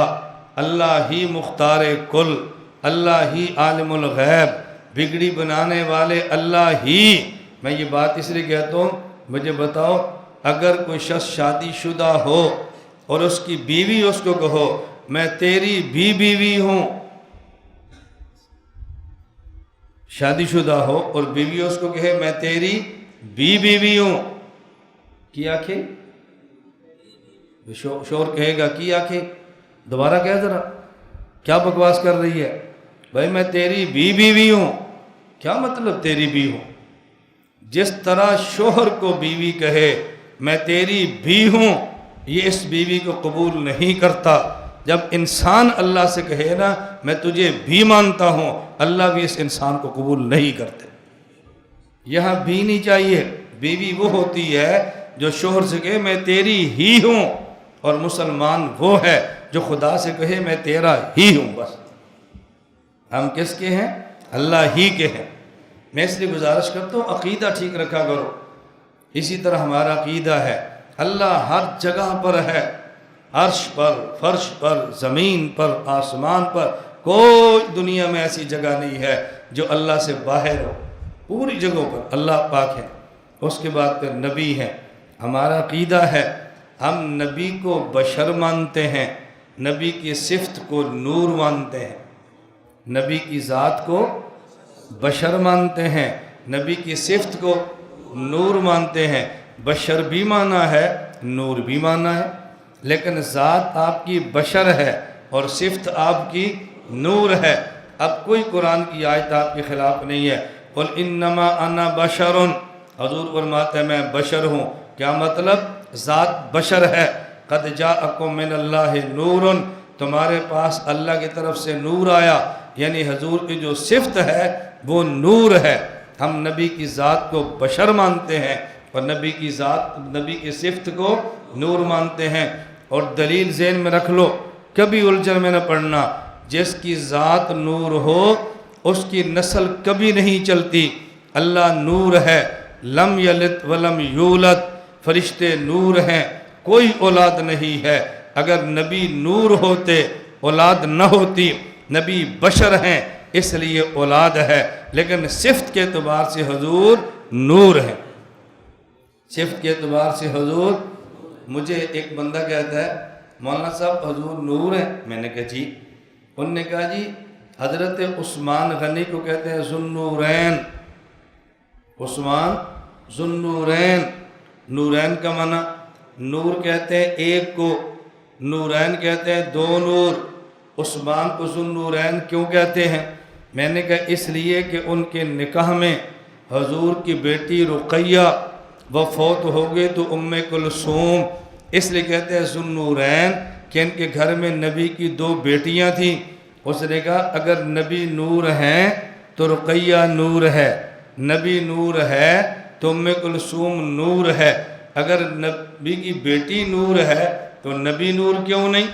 اللہ ہی مختار کل، اللہ ہی عالم الغیب، بگڑی بنانے والے اللہ ہی۔ میں یہ بات اس لیے کہتا ہوں، مجھے بتاؤ اگر کوئی شخص شادی شدہ ہو اور اس کی بیوی اس کو کہو میں تیری بھی بیوی ہوں، شادی شدہ ہو اور بیوی اس کو کہے میں تیری بھی بیوی ہوں، کی آنکھیں شور کہے گا کی آنکھیں، دوبارہ کہہ ذرا کیا بکواس کر رہی ہے بھائی، میں تیری بھی بیوی ہوں، کیا مطلب تیری بھی ہوں؟ جس طرح شوہر کو بیوی کہے میں تیری بھی ہوں، یہ اس بیوی کو قبول نہیں کرتا۔ جب انسان اللہ سے کہے نا میں تجھے بھی مانتا ہوں، اللہ بھی اس انسان کو قبول نہیں کرتے۔ یہاں بھی نہیں چاہیے، بیوی وہ ہوتی ہے جو شوہر سے کہے میں تیری ہی ہوں، اور مسلمان وہ ہے جو خدا سے کہے میں تیرا ہی ہوں۔ بس ہم کس کے ہیں؟ اللہ ہی کے ہیں۔ میں اس لیے گزارش کرتا ہوں عقیدہ ٹھیک رکھا کرو۔ اسی طرح ہمارا عقیدہ ہے اللہ ہر جگہ پر ہے، عرش پر، فرش پر، زمین پر، آسمان پر، کوئی دنیا میں ایسی جگہ نہیں ہے جو اللہ سے باہر ہو، پوری جگہوں پر اللہ پاک ہے۔ اس کے بعد پھر نبی ہیں۔ ہمارا عقیدہ ہے ہم نبی کو بشر مانتے ہیں، نبی کی صفت کو نور مانتے ہیں، نبی کی ذات کو بشر مانتے ہیں، نبی کی صفت کو نور مانتے ہیں۔ بشر بھی مانا ہے، نور بھی مانا ہے، لیکن ذات آپ کی بشر ہے اور صفت آپ کی نور ہے۔ اب کوئی قرآن کی آیت آپ کے خلاف نہیں ہے۔ قل انما انا بشر، حضور فرماتے ہیں میں بشر ہوں، کیا مطلب؟ ذات بشر ہے۔ قد جاءکم من اللہ نور، تمہارے پاس اللہ کی طرف سے نور آیا، یعنی حضور کی جو صفت ہے وہ نور ہے۔ ہم نبی کی ذات کو بشر مانتے ہیں اور نبی کی ذات، نبی کی صفت کو نور مانتے ہیں۔ اور دلیل ذہن میں رکھ لو، کبھی الجھن میں نہ پڑنا، جس کی ذات نور ہو اس کی نسل کبھی نہیں چلتی۔ اللہ نور ہے، لم یلد ولم یولد، فرشتے نور ہیں، کوئی اولاد نہیں ہے۔ اگر نبی نور ہوتے اولاد نہ ہوتی، نبی بشر ہیں اس لیے اولاد ہے، لیکن صفت کے اعتبار سے حضور نور ہے، صفت کے اعتبار سے حضور۔ مجھے ایک بندہ کہتا ہے مولانا صاحب حضور نور ہیں، میں نے کہا جی، انہوں نے کہا جی حضرت عثمان غنی کو کہتے ہیں ذوالنورین، عثمان ذوالنورین، نورین کا معنی نور کہتے ہیں ایک کو، نورین کہتے ہیں دو نور۔ عثمان کو ذوالنورین کیوں کہتے ہیں؟ میں نے کہا اس لیے کہ ان کے نکاح میں حضور کی بیٹی رقیہ وہ فوت ہو گئی تو ام کلثوم، اس لیے کہتے ہیں ذوالنورین کہ ان کے گھر میں نبی کی دو بیٹیاں تھیں۔ اس نے کہا اگر نبی نور ہیں تو رقیہ نور ہے، نبی نور ہے تو ام کلثوم نور ہے، اگر نبی کی بیٹی نور ہے تو نبی نور کیوں نہیں؟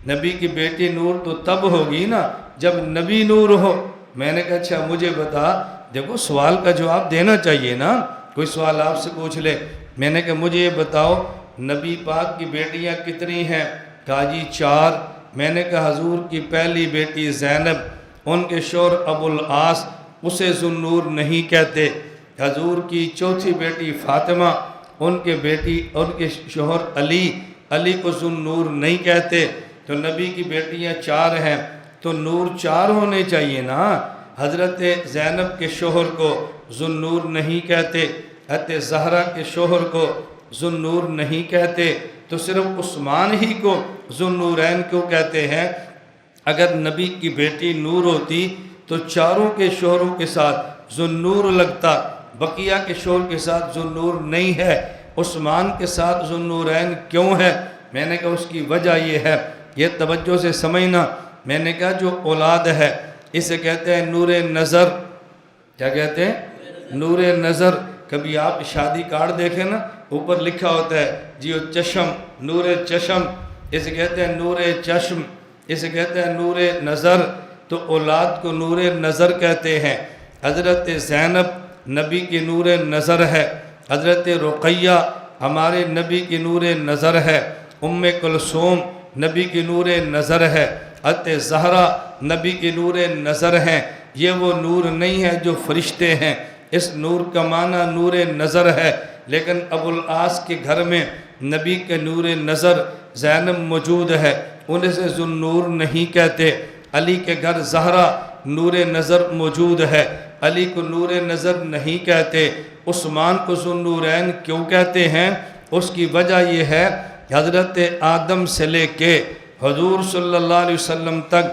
نبی کی بیٹی نور تو تب ہوگی نا جب نبی نور ہو۔ میں نے کہا اچھا مجھے بتا، دیکھو سوال کا جواب دینا چاہیے نا، کوئی سوال آپ سے پوچھ لے۔ میں نے کہا مجھے یہ بتاؤ نبی پاک کی بیٹیاں کتنی ہیں؟ کہا جی 4۔ میں نے کہا حضور کی پہلی بیٹی زینب، ان کے شوہر ابو العاص، اسے ذوالنور نہیں کہتے۔ حضور کی چوتھی بیٹی فاطمہ، ان کے شوہر علی کو ذوالنور نہیں کہتے۔ تو نبی کی بیٹیاں 4 ہیں تو نور 4 ہونے چاہیے نا۔ حضرت زینب کے شوہر کو ذوالنور نہیں کہتے، حضرت زہرا کے شوہر کو ذوالنور نہیں کہتے، تو صرف عثمان ہی کو ذوالنورین کیوں کہتے ہیں؟ اگر نبی کی بیٹی نور ہوتی تو 4 کے شوہروں کے ساتھ ذوالنور لگتا، بقیہ کے شوہر کے ساتھ ذوالنور نہیں ہے، عثمان کے ساتھ ذوالنورین کیوں ہے؟ میں نے کہا اس کی وجہ یہ ہے، یہ توجہ سے سمجھنا۔ میں نے کہا جو اولاد ہے اسے کہتے ہیں نور نظر۔ کیا کہتے ہیں؟ نور نظر۔ کبھی آپ شادی کارڈ دیکھیں نا، اوپر لکھا ہوتا ہے جی چشم، نور چشم، اسے کہتے ہیں نور چشم۔ اسے کہتے ہیں نور نظر، تو اولاد کو نور نظر کہتے ہیں۔ حضرت زینب نبی کی نور نظر ہے، حضرت رقیہ ہمارے نبی کی نور نظر ہے، ام کلثوم نبی کی نور نظر ہے، حضرت زہرا نبی کی نور نظر ہیں۔ یہ وہ نور نہیں ہے جو فرشتے ہیں، اس نور کا معنی نور نظر ہے۔ لیکن ابو العاص کے گھر میں نبی کے نور نظر زینب موجود ہے، انہیں سے ذوالنور نہیں کہتے۔ علی کے گھر زہرا نور نظر موجود ہے، علی کو نور نظر نہیں کہتے۔ عثمان کو ذوالنورین کیوں کہتے ہیں؟ اس کی وجہ یہ ہے حضرت آدم سے لے کے حضور صلی اللہ علیہ وسلم تک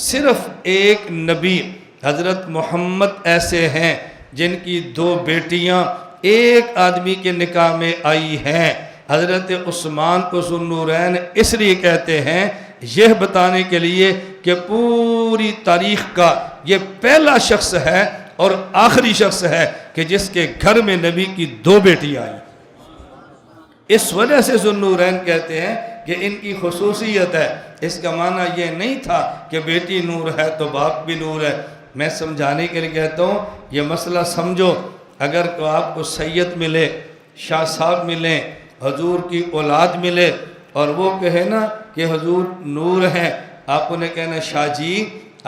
صرف ایک نبی حضرت محمد ایسے ہیں جن کی 2 بیٹیاں ایک آدمی کے نکاح میں آئی ہیں۔ حضرت عثمان کو ذوالنورین اس لیے کہتے ہیں، یہ بتانے کے لیے کہ پوری تاریخ کا یہ پہلا شخص ہے اور آخری شخص ہے کہ جس کے گھر میں نبی کی 2 بیٹیاں آئیں۔ اس وجہ سے ذوالنورین کہتے ہیں کہ ان کی خصوصیت ہے۔ اس کا معنی یہ نہیں تھا کہ بیٹی نور ہے تو باپ بھی نور ہے۔ میں سمجھانے کے لیے کہتا ہوں، یہ مسئلہ سمجھو۔ اگر تو آپ کو سید ملے، شاہ صاحب ملیں، حضور کی اولاد ملے اور وہ کہے نا کہ حضور نور ہیں، آپ انہیں کہنا شاہ جی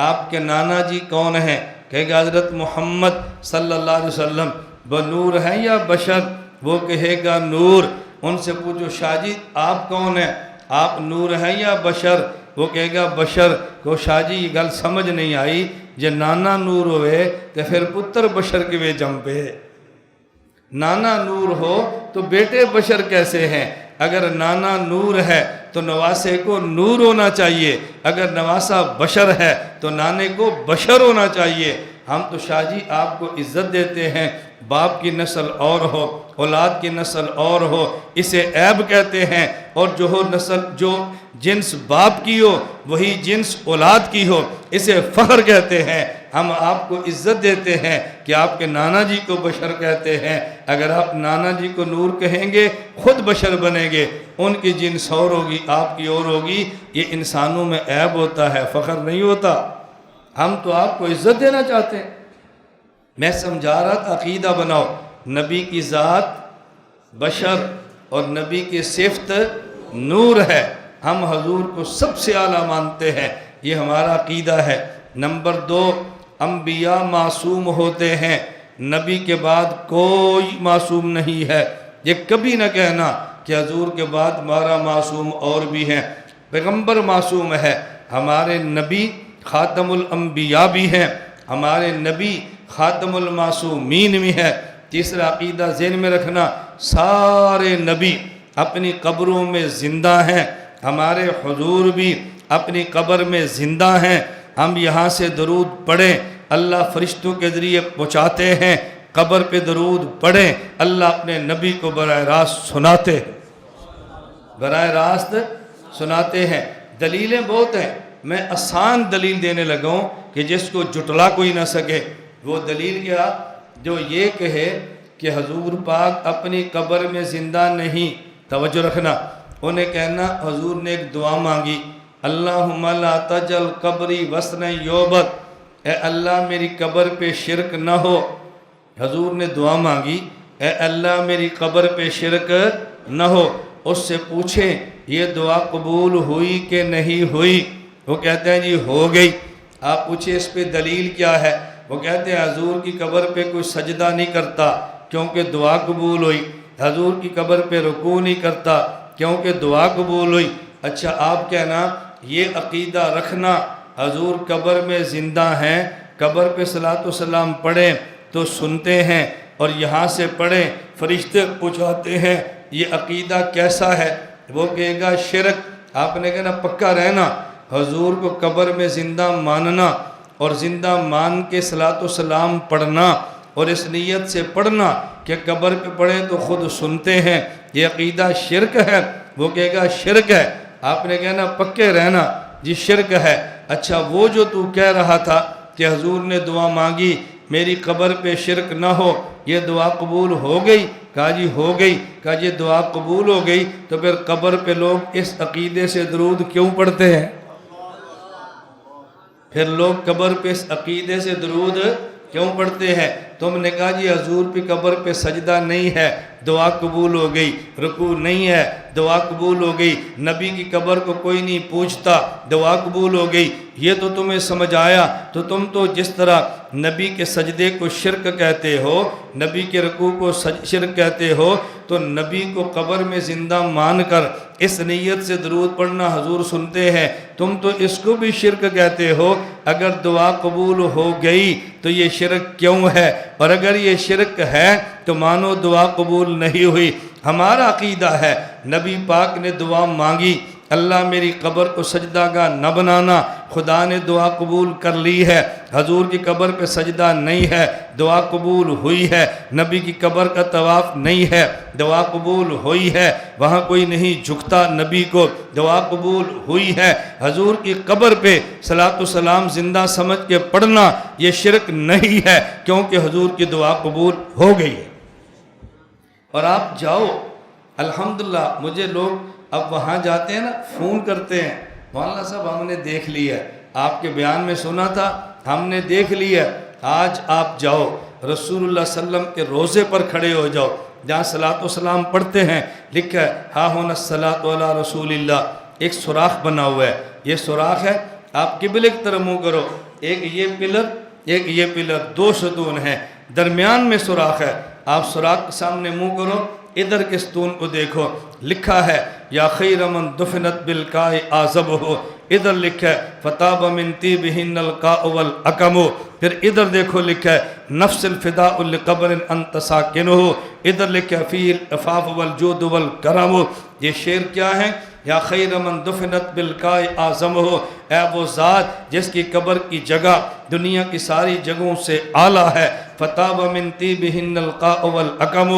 آپ کے نانا جی کون ہیں؟ کہے گا حضرت محمد صلی اللہ علیہ وسلم۔ وہ نور ہیں یا بشر؟ وہ کہے گا نور۔ ان سے پوچھو شاہ جی آپ کون ہیں؟ آپ نور ہیں یا بشر؟ وہ کہے گا بشر۔ کہ شاہ جی یہ گل سمجھ نہیں آئی، جے نانا نور ہوئے تو پھر پتر بشر کے وے جم پہ، نانا نور ہو تو بیٹے بشر کیسے ہیں؟ اگر نانا نور ہے تو نواسے کو نور ہونا چاہیے، اگر نواسا بشر ہے تو نانے کو بشر ہونا چاہیے۔ ہم تو شاہ جی آپ کو عزت دیتے ہیں، باپ کی نسل اور ہو، اولاد کی نسل اور ہو، اسے عیب کہتے ہیں، اور جو ہو نسل جو جنس باپ کی ہو وہی جنس اولاد کی ہو، اسے فخر کہتے ہیں۔ ہم آپ کو عزت دیتے ہیں کہ آپ کے نانا جی کو بشر کہتے ہیں۔ اگر آپ نانا جی کو نور کہیں گے خود بشر بنیں گے، ان کی جنس اور ہوگی، آپ کی اور ہوگی۔ یہ انسانوں میں عیب ہوتا ہے، فخر نہیں ہوتا۔ ہم تو آپ کو عزت دینا چاہتے ہیں۔ میں سمجھا رہا تھا عقیدہ بناؤ، نبی کی ذات بشر اور نبی کی صفت نور ہے۔ ہم حضور کو سب سے اعلیٰ مانتے ہیں، یہ ہمارا عقیدہ ہے۔ نمبر 2، انبیاء معصوم ہوتے ہیں، نبی کے بعد کوئی معصوم نہیں ہے۔ یہ کبھی نہ کہنا کہ حضور کے بعد ہمارا معصوم اور بھی ہیں۔ پیغمبر معصوم ہے، ہمارے نبی خاتم الانبیاء بھی ہیں، ہمارے نبی خاتم المعصومین بھی ہے۔ تیسرا عقیدہ ذہن میں رکھنا، سارے نبی اپنی قبروں میں زندہ ہیں، ہمارے حضور بھی اپنی قبر میں زندہ ہیں۔ ہم یہاں سے درود پڑھیں، اللہ فرشتوں کے ذریعے پہنچاتے ہیں، قبر پہ درود پڑھیں، اللہ اپنے نبی کو براہ راست سناتے ہیں، براہ راست سناتے ہیں۔ دلیلیں بہت ہیں، میں آسان دلیل دینے لگا ہوں کہ جس کو جٹلا کوئی نہ سکے۔ وہ دلیل کیا؟ جو یہ کہے کہ حضور پاک اپنی قبر میں زندہ نہیں، توجہ رکھنا، انہیں کہنا حضور نے ایک دعا مانگی، اللہم لا تجل قبری وسن یعبد، اے اللہ میری قبر پہ شرک نہ ہو۔ حضور نے دعا مانگی، اے اللہ میری قبر پہ شرک نہ ہو۔ اس سے پوچھیں یہ دعا قبول ہوئی کہ نہیں ہوئی؟ وہ کہتے ہیں جی ہو گئی۔ آپ پوچھیں اس پہ دلیل کیا ہے؟ وہ کہتے ہیں حضور کی قبر پہ کوئی سجدہ نہیں کرتا کیونکہ دعا قبول ہوئی، حضور کی قبر پہ رکوع نہیں کرتا کیونکہ دعا قبول ہوئی۔ اچھا آپ کہنا یہ عقیدہ رکھنا حضور قبر میں زندہ ہیں، قبر پہ صلاۃ و سلام پڑھیں تو سنتے ہیں، اور یہاں سے پڑھیں فرشتے پہنچاتے ہیں، یہ عقیدہ کیسا ہے؟ وہ کہے گا شرک۔ آپ نے کہنا پکا رہنا، حضور کو قبر میں زندہ ماننا اور زندہ مان کے صلاۃ و سلام پڑھنا، اور اس نیت سے پڑھنا کہ قبر پہ پڑھیں تو خود سنتے ہیں، یہ عقیدہ شرک ہے۔ وہ کہے گا شرک ہے۔ آپ نے کہنا پکے رہنا جی شرک ہے۔ اچھا وہ جو تو کہہ رہا تھا کہ حضور نے دعا مانگی میری قبر پہ شرک نہ ہو، یہ دعا قبول ہو گئی؟ کہا جی ہو گئی۔ کہا جی دعا قبول ہو گئی تو پھر قبر پہ لوگ اس عقیدے سے درود کیوں پڑھتے ہیں؟ پھر لوگ قبر پہ اس عقیدے سے درود کیوں پڑھتے ہیں؟ تم نے کہا جی حضور پہ قبر پہ سجدہ نہیں ہے دعا قبول ہو گئی، رکوع نہیں ہے دعا قبول ہو گئی، نبی کی قبر کو کوئی نہیں پوچھتا دعا قبول ہو گئی، یہ تو تمہیں سمجھ آیا۔ تو تم تو جس طرح نبی کے سجدے کو شرک کہتے ہو، نبی کے رکوع کو شرک کہتے ہو، تو نبی کو قبر میں زندہ مان کر اس نیت سے درود پڑھنا حضور سنتے ہیں، تم تو اس کو بھی شرک کہتے ہو۔ اگر دعا قبول ہو گئی تو یہ شرک کیوں ہے؟ اور اگر یہ شرک ہے تو مانو دعا قبول نہیں ہوئی۔ ہمارا عقیدہ ہے نبی پاک نے دعا مانگی، اللہ میری قبر کو سجدہ گاہ نہ بنانا، خدا نے دعا قبول کر لی ہے۔ حضور کی قبر پہ سجدہ نہیں ہے، دعا قبول ہوئی ہے۔ نبی کی قبر کا طواف نہیں ہے، دعا قبول ہوئی ہے۔ وہاں کوئی نہیں جھکتا نبی کو، دعا قبول ہوئی ہے۔ حضور کی قبر پہ صلاۃ و سلام زندہ سمجھ کے پڑھنا یہ شرک نہیں ہے، کیونکہ حضور کی دعا قبول ہو گئی ہے۔ اور آپ جاؤ، الحمدللہ مجھے لوگ اب وہاں جاتے ہیں نا، فون کرتے ہیں، مولانا صاحب ہم نے دیکھ لیا، آپ کے بیان میں سنا تھا، ہم نے دیکھ لیا۔ آج آپ جاؤ رسول اللہ صلی اللہ علیہ وسلم کے روضے پر کھڑے ہو جاؤ، جہاں صلاۃ و سلام پڑھتے ہیں، لکھا ہے ہا ہونا الصلاۃ علی رسول اللہ، ایک سوراخ بنا ہوا ہے، یہ سوراخ ہے، آپ قبلے کی طرف منہ کرو، ایک یہ پلر ایک یہ پلر، دو ستون ہیں، درمیان میں سوراخ ہے، آپ سوراخ کے سامنے منہ کرو، ادھر کے ستون کو دیکھو، لکھا ہے یا خیر من دفنت بالقاء اعظمہ، ادھر لکھا ہے فتاب من طیبہن القاء والاکم، پھر ادھر دیکھو لکھا ہے نفس الفداء لقبر انت ساکنہ، ادھر لکھا ہے فی العفاف والجود والکرم۔ یہ شعر کیا ہے؟ یا خیر من دفنت بالقاء اعظمہ، اے وہ ذات جس کی قبر کی جگہ دنیا کی ساری جگہوں سے اعلیٰ ہے، فتاب من طیبہن القاء والاکم،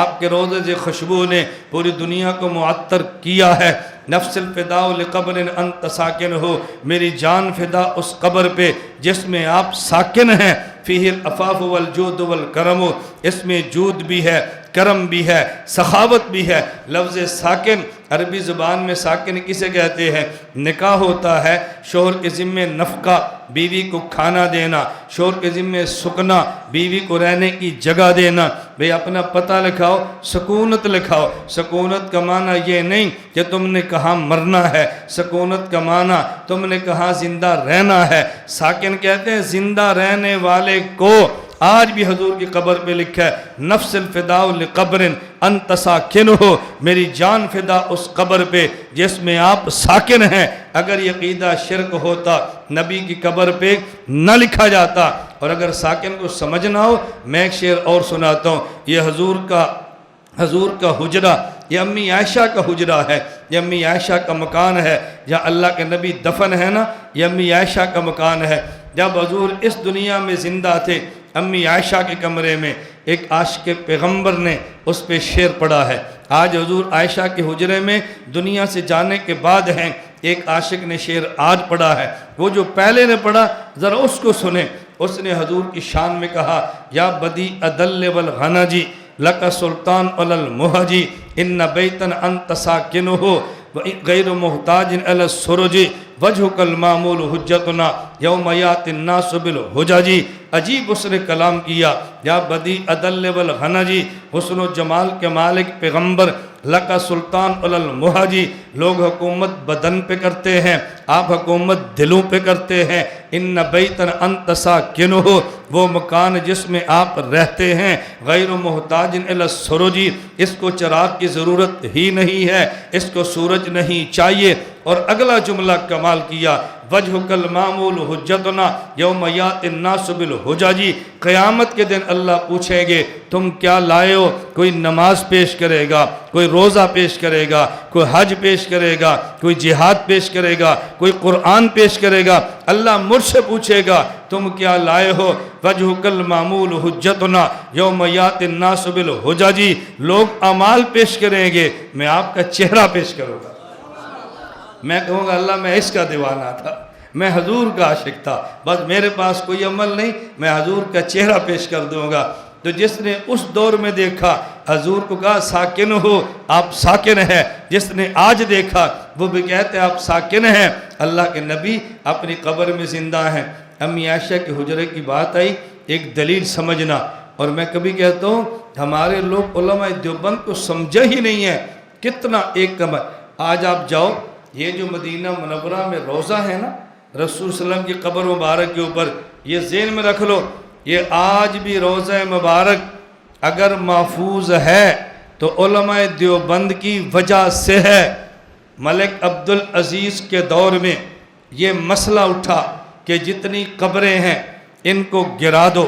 آپ کے روضے سے خوشبو نے پوری دنیا کو معطر کیا ہے۔ نفس الفداء لقبر انت ساکن ہو، میری جان فدا اس قبر پہ جس میں آپ ساکن ہیں، فیہ العفاف والجود والکرم، اس میں جود بھی ہے، کرم بھی ہے، سخاوت بھی ہے۔ لفظ ساکن عربی زبان میں ساکن کسے کہتے ہیں؟ نکاح ہوتا ہے، شوہر کے ذمے نفقہ، بیوی کو کھانا دینا، شوہر کے ذمے سکنا، بیوی کو رہنے کی جگہ دینا۔ بھئی اپنا پتہ لکھاؤ، سکونت لکھاؤ۔ سکونت کا معنی یہ نہیں کہ تم نے کہاں مرنا ہے، سکونت کا معنی تم نے کہاں زندہ رہنا ہے۔ ساکن کہتے ہیں زندہ رہنے والے کو۔ آج بھی حضور کی قبر پہ لکھا ہے نفس الفداء لقبر انت ساکنہ، میری جان فدا اس قبر پہ جس میں آپ ساکن ہیں۔ اگر یہ عقیدہ شرک ہوتا نبی کی قبر پہ نہ لکھا جاتا۔ اور اگر ساکن کو سمجھنا ہو، میں ایک شعر اور سناتا ہوں، یہ حضور کا حجرہ، یہ امی عائشہ کا حجرہ ہے، یہ امی عائشہ کا مکان ہے، جہاں اللہ کے نبی دفن ہے نا، یہ امی عائشہ کا مکان ہے۔ جب حضور اس دنیا میں زندہ تھے، امی عائشہ کے کمرے میں ایک عاشق پیغمبر نے اس پہ شعر پڑھا ہے۔ آج حضور عائشہ کے حجرے میں دنیا سے جانے کے بعد ہیں، ایک عاشق نے شعر آج پڑھا ہے، وہ جو پہلے نے پڑھا ذرا اس کو سنیں۔ اس نے حضور کی شان میں کہا یا بدی ادل والغنجی لک سلطان علی المہجی ان بیتن انت ساکنہ غیر محتاج علی السرج وجہک المعمول حجتنا یوم یاتی الناس بالحجج۔ عجیب اس نے کلام کیا، یا بدی عدل والغنجی، حسن و جمال کے مالک پیغمبر، لکا سلطان علی المہجی، لوگ حکومت بدن پہ کرتے ہیں، آپ حکومت دلوں پہ کرتے ہیں۔ ان بیتن انت ساکنہ، وہ مکان جس میں آپ رہتے ہیں، غیر محتاج الی السرج، اس کو چراغ کی ضرورت ہی نہیں ہے، اس کو سورج نہیں چاہیے۔ اور اگلا جملہ کمال کیا، وجہک المعمول حجتنا یوم یاتی الناس بالحجج، قیامت کے دن اللہ پوچھیں گے تم کیا لائے ہو؟ کوئی نماز پیش کرے گا، کوئی روزہ پیش کرے گا، کوئی حج پیش کرے گا، کوئی جہاد پیش کرے گا، کوئی قرآن پیش کرے گا۔ اللہ مجھ سے پوچھے گا تم کیا لائے ہو؟ وجہک المعمول حجتنا یوم یاتی الناس بالحجج، لوگ اعمال پیش کریں گے، میں آپ کا چہرہ پیش کروں گا۔ میں کہوں گا اللہ میں اس کا دیوانہ تھا، میں حضور کا عاشق تھا، بس میرے پاس کوئی عمل نہیں، میں حضور کا چہرہ پیش کر دوں گا۔ تو جس نے اس دور میں دیکھا حضور کو کہا ساکن ہو، آپ ساکن ہیں، جس نے آج دیکھا وہ بھی کہتے ہیں آپ ساکن ہیں۔ اللہ کے نبی اپنی قبر میں زندہ ہیں۔ امی عائشہ کے حجرے کی بات آئی، ایک دلیل سمجھنا، اور میں کبھی کہتا ہوں ہمارے لوگ علماء دیوبند کو سمجھا ہی نہیں ہے، کتنا ایک کمر۔ آج آپ جاؤ، یہ جو مدینہ منورہ میں روضہ ہے نا رسول صلی اللہ علیہ وسلم کی قبر مبارک کے اوپر، یہ ذہن میں رکھ لو، یہ آج بھی روضہ مبارک اگر محفوظ ہے تو علماء دیوبند کی وجہ سے ہے۔ ملک عبدالعزیز کے دور میں یہ مسئلہ اٹھا کہ جتنی قبریں ہیں ان کو گرا دو،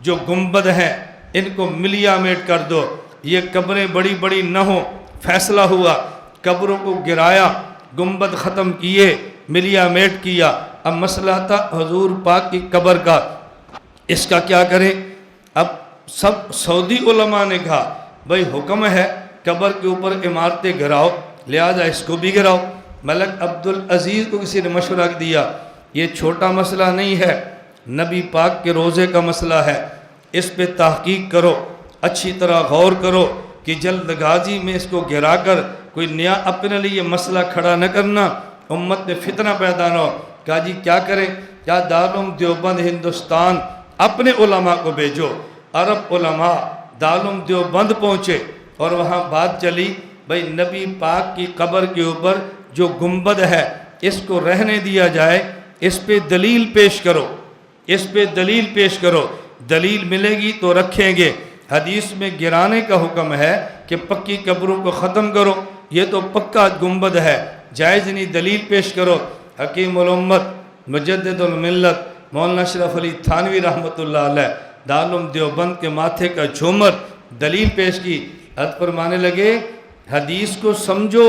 جو گنبد ہیں ان کو ملیا میٹ کر دو، یہ قبریں بڑی بڑی نہ ہوں۔ فیصلہ ہوا، قبروں کو گرایا، گنبد ختم کیے، ملیا میٹ کیا۔ اب مسئلہ تھا حضور پاک کی قبر کا، اس کا کیا کریں؟ اب سب سعودی علماء نے کہا بھئی حکم ہے قبر کے اوپر عمارتیں گراؤ، لہذا اس کو بھی گراؤ۔ ملک عبدالعزیز کو کسی نے مشورہ دیا یہ چھوٹا مسئلہ نہیں ہے، نبی پاک کے روزے کا مسئلہ ہے، اس پہ تحقیق کرو، اچھی طرح غور کرو کہ جلد غازی میں اس کو گرا کر کوئی نیا اپنے لیے مسئلہ کھڑا نہ کرنا، امت میں فتنہ پیدا نہ ہو۔ کہا جی کیا کریں؟ کیا دارالعلوم دیوبند ہندوستان اپنے علماء کو بھیجو۔ عرب علماء دارالعلوم دیوبند پہنچے اور وہاں بات چلی بھئی نبی پاک کی قبر کے اوپر جو گنبد ہے اس کو رہنے دیا جائے، اس پہ دلیل پیش کرو، اس پہ دلیل پیش کرو، دلیل ملے گی تو رکھیں گے۔ حدیث میں گرانے کا حکم ہے کہ پکی قبروں کو ختم کرو، یہ تو پکا گنبد ہے، جائز نہیں، دلیل پیش کرو۔ حکیم الامت مجدد الملت مولانا اشرف علی تھانوی رحمۃ اللہ علیہ دارالعلوم دیوبند کے ماتھے کا جھومر، دلیل پیش کی۔ حضرت فرمانے لگے حدیث کو سمجھو،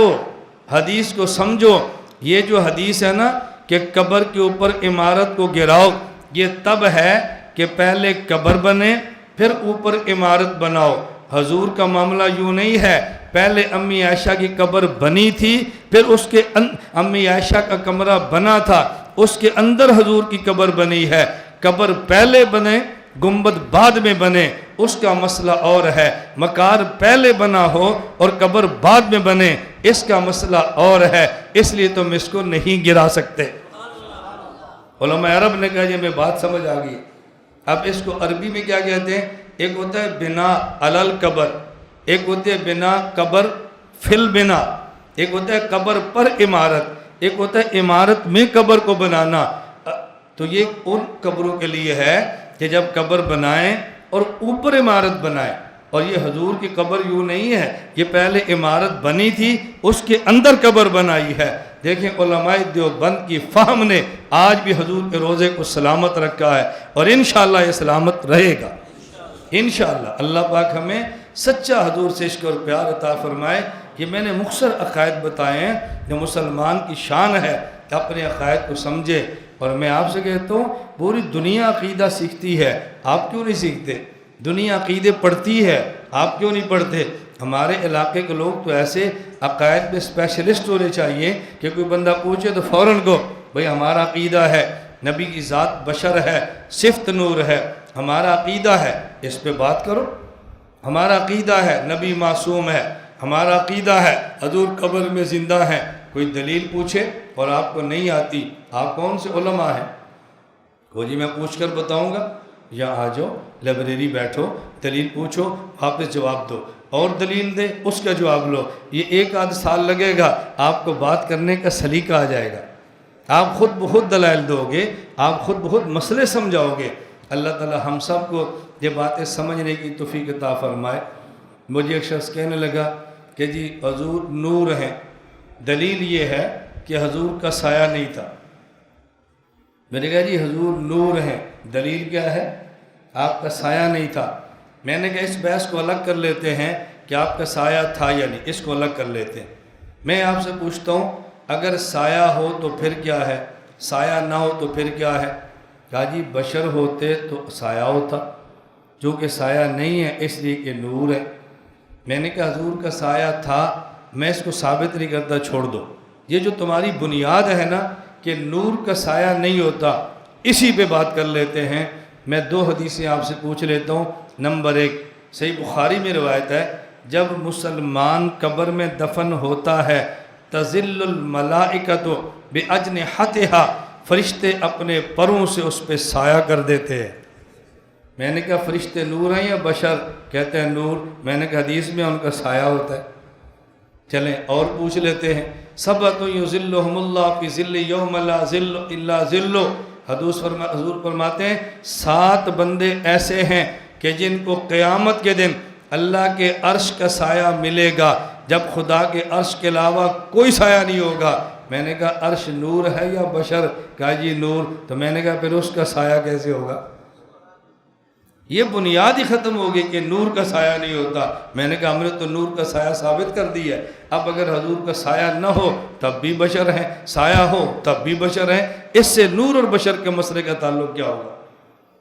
حدیث کو سمجھو، یہ جو حدیث ہے نا کہ قبر کے اوپر عمارت کو گراؤ، یہ تب ہے کہ پہلے قبر بنے پھر اوپر عمارت بناؤ۔ حضور کا معاملہ یوں نہیں ہے، پہلے امی عائشہ کی قبر بنی تھی، پھر اس کے امی عائشہ کا کمرہ بنا تھا، اس کے اندر حضور کی قبر بنی ہے۔ قبر پہلے بنے گنبد بعد میں بنے اس کا مسئلہ اور ہے، مکار پہلے بنا ہو اور قبر بعد میں بنے اس کا مسئلہ اور ہے، اس لیے تم اس کو نہیں گرا سکتے۔ علماء عرب نے کہا یہ میں بات سمجھ آ گئی۔ اب اس کو عربی میں کیا کہتے ہیں؟ ایک ہوتا ہے بنا علل قبر، ایک ہوتا ہے بنا قبر فل بنا، ایک ہوتا ہے قبر پر عمارت، ایک ہوتا ہے عمارت میں قبر کو بنانا۔ تو یہ ان قبروں کے لیے ہے کہ جب قبر بنائیں اور اوپر عمارت بنائیں، اور یہ حضور کی قبر یوں نہیں ہے، یہ پہلے عمارت بنی تھی اس کے اندر قبر بنائی ہے۔ دیکھیں علماء دیوبند کی فہم نے آج بھی حضور کے روزے کو سلامت رکھا ہے، اور انشاءاللہ یہ سلامت رہے گا انشاءاللہ۔ اللہ پاک ہمیں سچا حضور سے عشق اور پیار عطا فرمائے۔ یہ میں نے مختصر عقائد بتائے ہیں جو مسلمان کی شان ہے کہ اپنے عقائد کو سمجھے، اور میں آپ سے کہتا ہوں پوری دنیا عقیدہ سیکھتی ہے، آپ کیوں نہیں سیکھتے؟ دنیا عقیدے پڑھتی ہے، آپ کیوں نہیں پڑھتے؟ ہمارے علاقے کے لوگ تو ایسے عقائد پہ اسپیشلسٹ ہونے چاہیے کہ کوئی بندہ پوچھے تو فوراً کو بھئی ہمارا عقیدہ ہے نبی کی ذات بشر ہے، صفت نور ہے، ہمارا عقیدہ ہے، اس پہ بات کرو۔ ہمارا عقیدہ ہے نبی معصوم ہے، ہمارا عقیدہ ہے حضور قبر میں زندہ ہیں۔ کوئی دلیل پوچھے اور آپ کو نہیں آتی، آپ کون سے علماء ہیں؟ وہ جی میں پوچھ کر بتاؤں گا، یا آ جاؤ لائبریری بیٹھو، دلیل پوچھو، واپس جواب دو، اور دلیل دے اس کا جواب لو۔ یہ ایک آدھ سال لگے گا، آپ کو بات کرنے کا سلیقہ آ جائے گا، آپ خود بخود دلائل دو گے، آپ خود بخود مسئلے سمجھاؤ گے۔ اللہ تعالی ہم سب کو یہ باتیں سمجھنے کی توفیق عطا فرمائے۔ مجھے ایک شخص کہنے لگا کہ جی حضور نور ہیں، دلیل یہ ہے کہ حضور کا سایہ نہیں تھا۔ میں نے کہا جی حضور نور ہیں، دلیل کیا ہے؟ آپ کا سایہ نہیں تھا۔ میں نے کہا اس بحث کو الگ کر لیتے ہیں کہ آپ کا سایہ تھا یا نہیں، اس کو الگ کر لیتے ہیں۔ میں آپ سے پوچھتا ہوں اگر سایہ ہو تو پھر کیا ہے، سایہ نہ ہو تو پھر کیا ہے؟ کہا جی بشر ہوتے تو سایہ ہوتا، جو کہ سایہ نہیں ہے اس لیے کہ نور ہے۔ میں نے کہا حضور کا سایہ تھا، میں اس کو ثابت نہیں کرتا، چھوڑ دو۔ یہ جو تمہاری بنیاد ہے نا کہ نور کا سایہ نہیں ہوتا، اسی پہ بات کر لیتے ہیں۔ میں 2 حدیثیں آپ سے پوچھ لیتا ہوں۔ نمبر 1، صحیح بخاری میں روایت ہے، جب مسلمان قبر میں دفن ہوتا ہے تزل الملائکۃ باجنحتھا، فرشتے اپنے پروں سے اس پہ سایہ کر دیتے ہیں۔ میں نے کہا فرشتے نور ہیں یا بشر؟ کہتے ہیں نور۔ میں نے کہا حدیث میں ان کا سایہ ہوتا ہے۔ چلیں اور پوچھ لیتے ہیں، سبعۃ یظلھم اللہ فی ظل یوم لا ظل الا ظلہ، حضور فرماتے ہیں 7 بندے ایسے ہیں کہ جن کو قیامت کے دن اللہ کے عرش کا سایہ ملے گا، جب خدا کے عرش کے علاوہ کوئی سایہ نہیں ہوگا۔ میں نے کہا عرش نور ہے یا بشر؟ کہا جی نور۔ تو میں نے کہا پھر اس کا سایہ کیسے ہوگا؟ یہ بنیاد ہی ختم ہوگی کہ نور کا سایہ نہیں ہوتا۔ میں نے کہا ہم نے تو نور کا سایہ ثابت کر دی ہے، اب اگر حضور کا سایہ نہ ہو تب بھی بشر ہیں، سایہ ہو تب بھی بشر ہیں، اس سے نور اور بشر کے مسئلے کا تعلق کیا ہوگا؟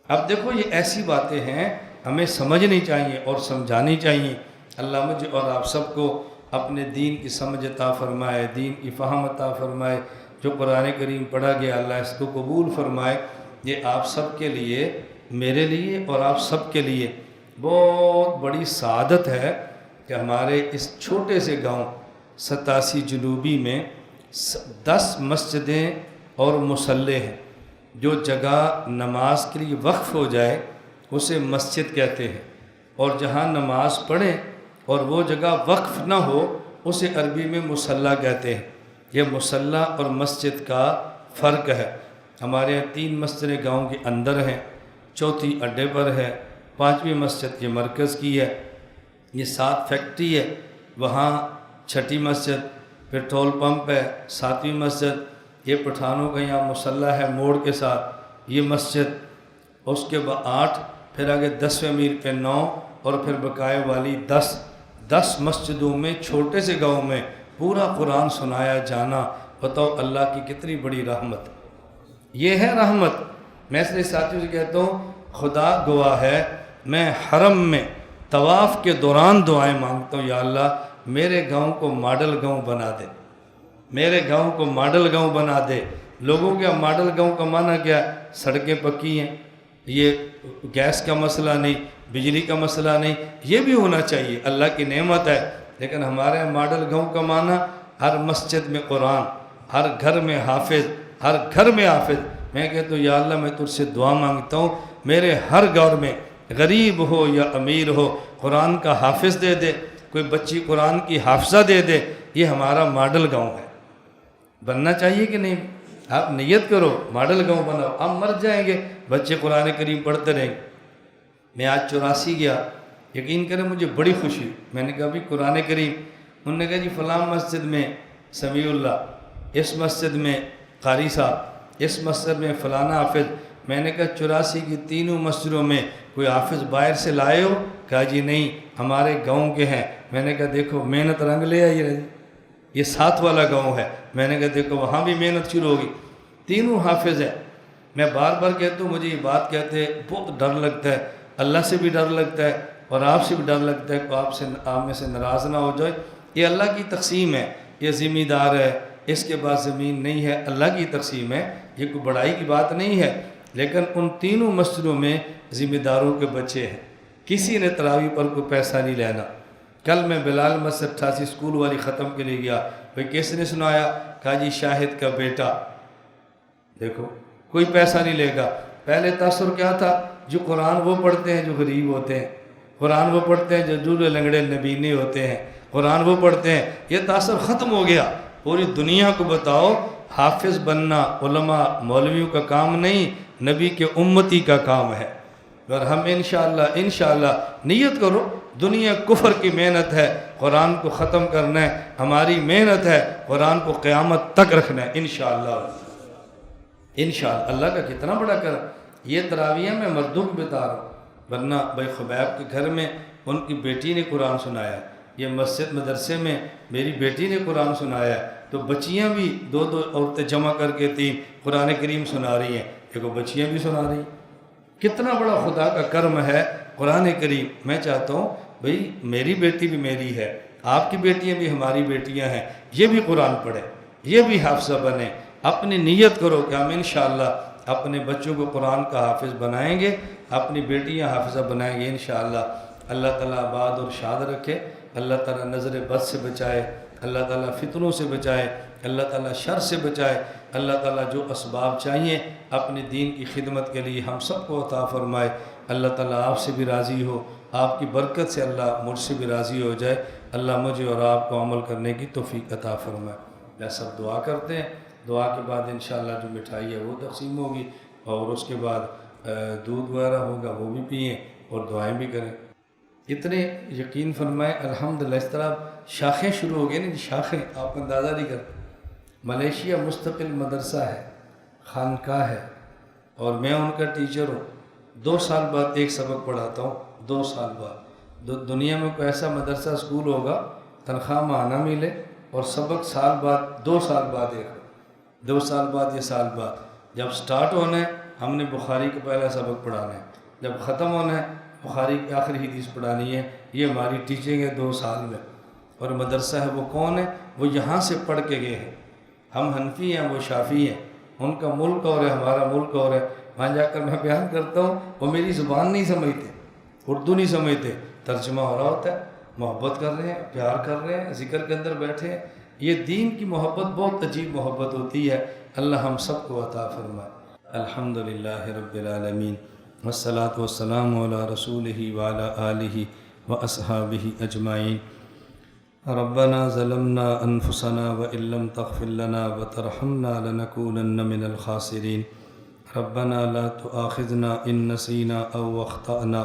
اب دیکھو یہ ایسی باتیں ہیں ہمیں سمجھنی چاہیے اور سمجھانی چاہیے۔ اللہ مجھے اور آپ سب کو اپنے دین کی سمجھ عطا فرمائے، دین کی فہم عطا فرمائے۔ جو قرآن کریم پڑھا گیا اللہ اس کو قبول فرمائے۔ یہ آپ سب کے لیے، میرے لیے اور آپ سب کے لیے بہت بڑی سعادت ہے کہ ہمارے اس چھوٹے سے گاؤں 87 جنوبی میں 10 مسجدیں اور مصلے ہیں۔ جو جگہ نماز کے لیے وقف ہو جائے اسے مسجد کہتے ہیں، اور جہاں نماز پڑھیں اور وہ جگہ وقف نہ ہو اسے عربی میں مصلی کہتے ہیں۔ یہ مصلی اور مسجد کا فرق ہے۔ ہمارے یہاں 3 مسجدیں گاؤں کے اندر ہیں، 4تھی اڈے پر ہے، 5ویں مسجد یہ مرکز کی ہے، یہ 7 فیکٹری ہے، وہاں 6ٹھی مسجد، پیٹرول پمپ ہے 7ویں مسجد، یہ پٹھانوں کا یہاں مصلی ہے موڑ کے ساتھ یہ مسجد، اس کے بعد 8، پھر آگے 10ویں امیر پہ 9، اور پھر بقائے والی 10 مسجدوں میں چھوٹے سے گاؤں میں پورا قرآن سنایا جانا، بتاؤ اللہ کی کتنی بڑی رحمت۔ یہ ہے رحمت۔ میں اس لیے ساتھیوں سے کہتا ہوں خدا گواہ ہے، میں حرم میں طواف کے دوران دعائیں مانگتا ہوں، یا اللہ میرے گاؤں کو ماڈل گاؤں بنا دے، میرے گاؤں کو ماڈل گاؤں بنا دے۔ لوگوں کے ماڈل گاؤں کا معنی کیا؟ سڑکیں پکی ہیں، یہ گیس کا مسئلہ نہیں، بجلی کا مسئلہ نہیں، یہ بھی ہونا چاہیے، اللہ کی نعمت ہے۔ لیکن ہمارے ماڈل گاؤں کا معنی ہر مسجد میں قرآن، ہر گھر میں حافظ، ہر گھر میں حافظ۔ میں کہتا ہوں یا اللہ میں تجھ سے دعا مانگتا ہوں میرے ہر گھر میں غریب ہو یا امیر ہو قرآن کا حافظ دے دے، کوئی بچی قرآن کی حافظہ دے دے۔ یہ ہمارا ماڈل گاؤں ہے، بننا چاہیے کہ نہیں؟ آپ نیت کرو ماڈل گاؤں بناؤ، ہم مر جائیں گے بچے قرآن کریم پڑھتے رہیں گے۔ میں آج 84 گیا، یقین کریں مجھے بڑی خوشی، میں نے کہا بھی قرآن کریم، انہوں نے کہا جی فلاں مسجد میں سمیع اللہ، اس مسجد میں قاری صاحب، اس مسجد میں فلانا حافظ۔ میں نے کہا 84 کی تینوں مسجدوں میں کوئی حافظ باہر سے لائے ہو؟ کہا جی نہیں، ہمارے گاؤں کے ہیں۔ میں نے کہا دیکھو محنت رنگ لے آئی رہی، یہ 7 والا گاؤں ہے۔ میں نے کہا دیکھو وہاں بھی محنت شروع ہوگی، تینوں حافظ ہیں۔ میں بار بار کہتا ہوں مجھے یہ بات کہتے بہت ڈر لگتا ہے، اللہ سے بھی ڈر لگتا ہے اور آپ سے بھی ڈر لگتا ہے کہ آپ میں سے ناراض نہ ہو جائے۔ یہ اللہ کی تقسیم ہے، یہ ذمہ دار ہے، اس کے بعد زمین نہیں ہے، اللہ کی تقسیم ہے، یہ کوئی بڑائی کی بات نہیں ہے۔ لیکن ان تینوں مسجدوں میں ذمہ داروں کے بچے ہیں، کسی نے تراویح پر کوئی پیسہ نہیں لینا۔ کل میں بلال مسجد 88 سکول والی ختم کے لیے گیا، بھئی کس نے سنایا؟ کہا جی شاہد کا بیٹا۔ دیکھو کوئی پیسہ نہیں لے گا۔ پہلے تاثر کیا تھا؟ جو قرآن وہ پڑھتے ہیں جو غریب ہوتے ہیں، قرآن وہ پڑھتے ہیں جو جولے لنگڑے نبینے ہوتے ہیں، قرآن وہ پڑھتے ہیں، یہ تاثر ختم ہو گیا۔ پوری دنیا کو بتاؤ حافظ بننا علماء مولویوں کا کام نہیں، نبی کے امتی کا کام ہے۔ اور ہم انشاءاللہ نیت کرو، دنیا کفر کی محنت ہے، قرآن کو ختم کرنا ہے، ہماری محنت ہے قرآن کو قیامت تک رکھنا ہے انشاءاللہ۔ اللہ کا کتنا بڑا کرم۔ یہ تراویح میں مردوں کو بتا رہا ہوں، ورنہ بھائی خبیب کے گھر میں ان کی بیٹی نے قرآن سنایا، یہ مسجد مدرسے میں میری بیٹی نے قرآن سنایا، تو بچیاں بھی 2 عورتیں جمع کر کے 3 قرآن کریم سنا رہی ہیں، ایک بچیاں بھی سنا رہی ہیں۔ کتنا بڑا خدا کا کرم ہے قرآن کریم۔ میں چاہتا ہوں بھئی میری بیٹی بھی میری ہے، آپ کی بیٹیاں بھی ہماری بیٹیاں ہیں، یہ بھی قرآن پڑھیں، یہ بھی حافظہ بنیں۔ اپنی نیت کرو کہ ہم انشاءاللہ اپنے بچوں کو قرآن کا حافظ بنائیں گے، اپنی بیٹیاں حافظہ بنائیں گے انشاءاللہ۔ اللہ تعالیٰ آباد اور شاد رکھے، اللہ تعالیٰ نظر بد سے بچائے، اللہ تعالیٰ فتنوں سے بچائے، اللہ تعالیٰ شر سے بچائے، اللہ تعالیٰ جو اسباب چاہیے اپنے دین کی خدمت کے لیے ہم سب کو عطا فرمائے۔ اللہ تعالیٰ آپ سے بھی راضی ہو، آپ کی برکت سے اللہ مجھ سے بھی راضی ہو جائے، اللہ مجھے اور آپ کو عمل کرنے کی توفیق عطا فرمائے۔ یا سب دعا کرتے ہیں، دعا کے بعد انشاءاللہ جو مٹھائی ہے وہ تقسیم ہوگی، اور اس کے بعد دودھ وغیرہ ہوگا وہ بھی پئیں اور دعائیں بھی کریں۔ اتنے یقین فرمائیں الحمدللہ، اس طرح شاخیں شروع ہو گئی نا، شاخیں آپ اندازہ نہیں کرتے۔ ملیشیا مستقل مدرسہ ہے، خانقاہ ہے، اور میں ان کا ٹیچر ہوں۔ 2 سال بعد ایک سبق پڑھاتا ہوں، 2 سال بعد۔ دنیا میں کوئی ایسا مدرسہ اسکول ہوگا تنخواہ ماہانہ ملے اور سبق سال بعد، 2 سال بعد ایک، 2 سال بعد یا سال بعد۔ جب سٹارٹ ہونا ہے ہم نے بخاری کا پہلا سبق پڑھانا ہے، جب ختم ہونا ہے بخاری کی آخری حدیث پڑھانی ہے۔ یہ ہماری ٹیچنگ ہے 2 سال میں۔ اور مدرسہ ہے وہ کون ہے؟ وہ یہاں سے پڑھ کے گئے ہیں۔ ہم حنفی ہیں، وہ شافعی ہیں، ان کا ملک اور ہے، ہمارا ملک اور ہے۔ وہاں جا کر میں بیان کرتا ہوں، وہ میری زبان نہیں سمجھتے، اردو نہیں سمجھتے، ترجمہ ہو رہا ہوتا ہے، محبت کر رہے ہیں، پیار کر رہے ہیں، ذکر کے اندر بیٹھے ہیں۔ یہ دین کی محبت بہت عجیب محبت ہوتی ہے، اللہ ہم سب کو عطا فرمائے۔ الحمدللہ رب العالمین، والصلاة والسلام علی رسولہ وعلی آلہ واصحابہ اجمعین۔ ربنا ظلمنا انفسنا وان لم تغفر لنا وترحمنا لنكونن من الخاسرین۔ ربنا لا تؤاخذنا ان نسینا او اخطأنا،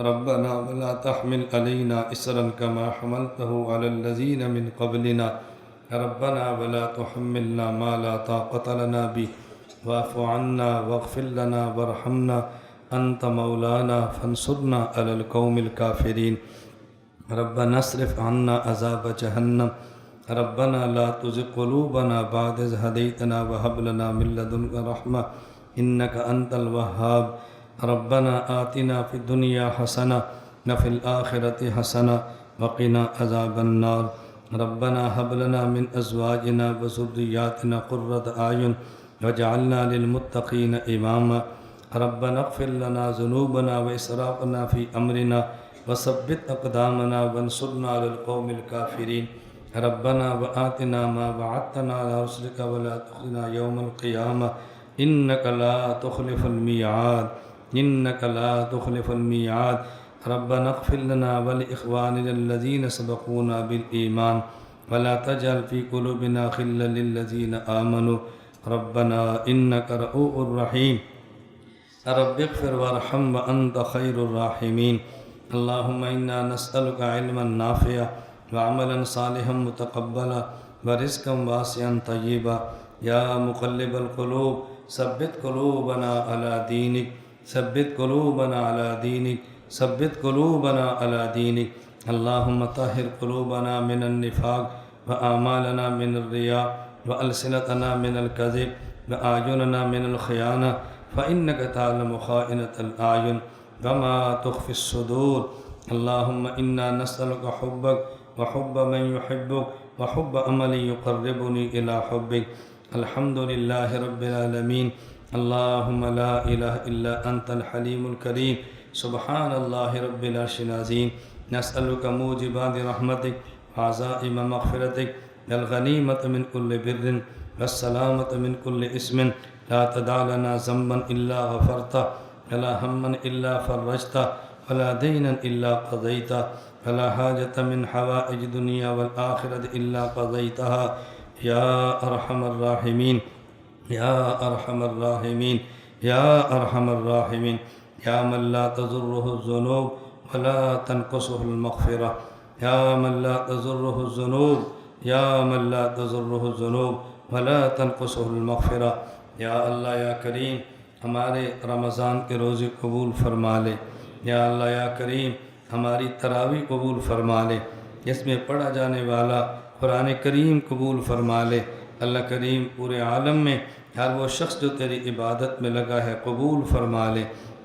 ربنا ولا تحمل علينا إصرا كما حملته على الذين من قبلنا، ربنا ولا تحملنا ما لا طاقة لنا به، واعف عنا واغفر لنا وارحمنا أنت مولانا فانصرنا على القوم الكافرين۔ ربنا اصرف عنا عذاب جهنم، ربنا لا تزغ قلوبنا بعد إذ هديتنا وهب لنا من لدنك رحمة إنك أنت الوهاب۔ ربنا آتنا في الدنيا حسنة وفي الآخرة حسنة وقنا عذاب النار۔ ربنا هب لنا من أزواجنا وذرياتنا قرة أعين واجعلنا للمتقين إماما۔ ربنا اغفر لنا ذنوبنا وإسرافنا في أمرنا وثبت أقدامنا وانصرنا على القوم الكافرين۔ ربنا وآتنا ما وعدتنا على رسلك ولا تخزنا يوم القيامة إنك لا تخلف الميعاد، إنك لا تخلف الميعاد۔ ربنا اغفر لنا ولإخواننا الذين سبقونا بالإيمان ولا تجعل في قلوبنا غلا للذين آمنوا ربنا إنك رؤوف رحيم۔ رب اغفر وارحم وأنت خير الراحمين۔ اللهم إنا نسألك علما نافعا وعملا صالحا متقبلا ورزقا واسعا طيبا۔ يا مقلب القلوب ثبت قلوبنا على دينك، ثبت قلوبنا على دينك، ثبت قلوبنا على دينك۔ اللهم طهر قلوبنا من النفاق وأعمالنا من الرياء وألسنتنا من الكذب وأعيننا من الخيانة، فإنك تعلم خائنة الأعين وما تخفي الصدور۔ اللهم إنا نسألك حبك وحب من يحبك وحب عمل يقربني إلى حبك۔ الحمد لله رب العالمين۔ اللهم لا إله إلا أنت الحليم الكريم، سبحان الله رب العرش العظيم۔ نسألك موجبات رحمتك وعزائم مغفرتك والغنيمة من كل بر والسلامة من كل إثم، لا تدع لنا ذنبا إلا غفرته ولا هما إلا فرجته ولا دينا إلا قضيته ولا حاجة من حوائج الدنيا والآخرة إلا قضيتها يا أرحم الراحمين، يا أرحم الراحمين، يا أرحم الراحمين۔ يا من لا تضره الذنوب ولا تنقصه المغفرة، يا من لا تضره الذنوب، يا من لا تضره الذنوب ولا تنقصه المغفرة۔ یا اللہ یا کریم ہمارے رمضان کے روزے قبول فرما لے، یا اللہ یا کریم ہماری تراویح قبول فرما لے، جس میں پڑھا جانے والا قرآن کریم قبول فرما لے۔ اللہ کریم پورے عالم میں ہر وہ شخص جو تیری عبادت میں لگا ہے قبول فرما لے۔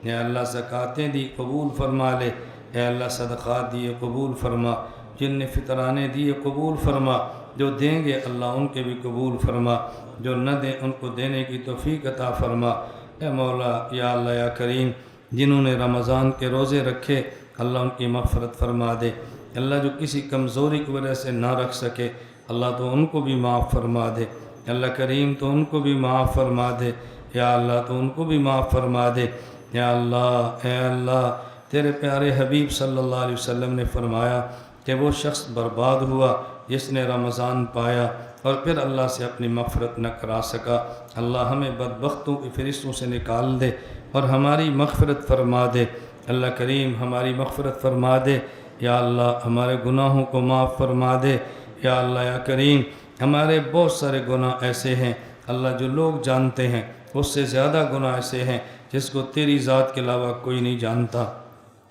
یا اللہ زکوٰۃیں دی قبول فرما لے، اے اللہ صدقات دیے قبول فرما، جن نے فطرانے دیے قبول فرما، جو دیں گے اللہ ان کے بھی قبول فرما، جو نہ دیں ان کو دینے کی توفیق عطا فرما۔ اے مولا یا اللہ یا کریم، جنہوں نے رمضان کے روزے رکھے اللہ ان کی مغفرت فرما دے۔ اللہ جو کسی کمزوری کی وجہ سے نہ رکھ سکے اللہ تو ان کو بھی معاف فرما دے۔ اللہ کریم تو ان کو بھی معاف فرما دے، یا اللہ تو ان کو بھی معاف فرما دے۔ یا اللہ اے اللہ، تیرے پیارے حبیب صلی اللہ علیہ وسلم نے فرمایا کہ وہ شخص برباد ہوا جس نے رمضان پایا اور پھر اللہ سے اپنی مغفرت نہ کرا سکا۔ اللہ ہمیں بدبختوں کی فہرستوں سے نکال دے اور ہماری مغفرت فرما دے۔ اللہ کریم ہماری مغفرت فرما دے، یا اللہ ہمارے گناہوں کو معاف فرما دے۔ یا اللہ یا کریم، ہمارے بہت سارے گناہ ایسے ہیں اللہ جو لوگ جانتے ہیں، اس سے زیادہ گناہ ایسے ہیں جس کو تیری ذات کے علاوہ کوئی نہیں جانتا۔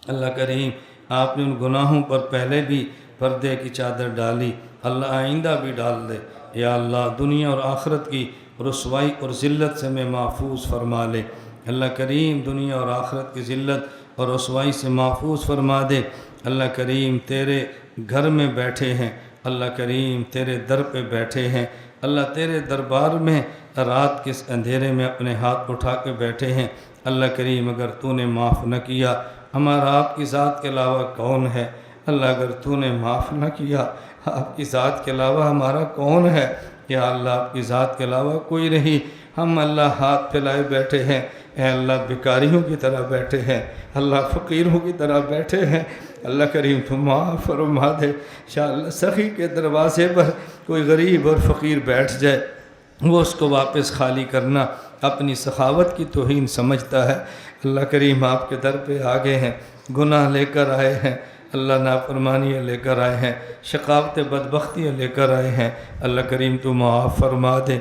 اللہ کریم، آپ نے ان گناہوں پر پہلے بھی پردے کی چادر ڈالی، اللہ آئندہ بھی ڈال دے۔ یا اللہ دنیا اور آخرت کی رسوائی اور ذلت سے میں محفوظ فرما لے۔ اللہ کریم دنیا اور آخرت کی ذلت اور رسوائی سے محفوظ فرما دے۔ اللہ کریم تیرے گھر میں بیٹھے ہیں، اللہ کریم تیرے در پہ بیٹھے ہیں، اللہ تیرے دربار میں رات کے اندھیرے میں اپنے ہاتھ اٹھا کے بیٹھے ہیں۔ اللہ کریم اگر تو نے معاف نہ کیا ہمارا آپ کی ذات کے علاوہ کون ہے؟ اللہ اگر تو نے معاف نہ کیا آپ کی ذات کے علاوہ ہمارا کون ہے؟ یا اللہ آپ کی ذات کے علاوہ کوئی نہیں، ہم اللہ ہاتھ پھیلائے بیٹھے ہیں، اے اللہ بیکاریوں کی طرح بیٹھے ہیں، اللہ فقیروں کی طرح بیٹھے ہیں۔ اللہ کریم تو معاف فرما دے۔ انشاءاللہ سخی کے دروازے پر کوئی غریب اور فقیر بیٹھ جائے، وہ اس کو واپس خالی کرنا اپنی سخاوت کی توہین سمجھتا ہے۔ اللہ کریم آپ کے در پہ آگے ہیں، گناہ لے کر آئے ہیں، اللہ نافرمانیاں لے کر آئے ہیں، شقاوت بدبختیاں لے کر آئے ہیں۔ اللہ کریم تو معاف فرما دے،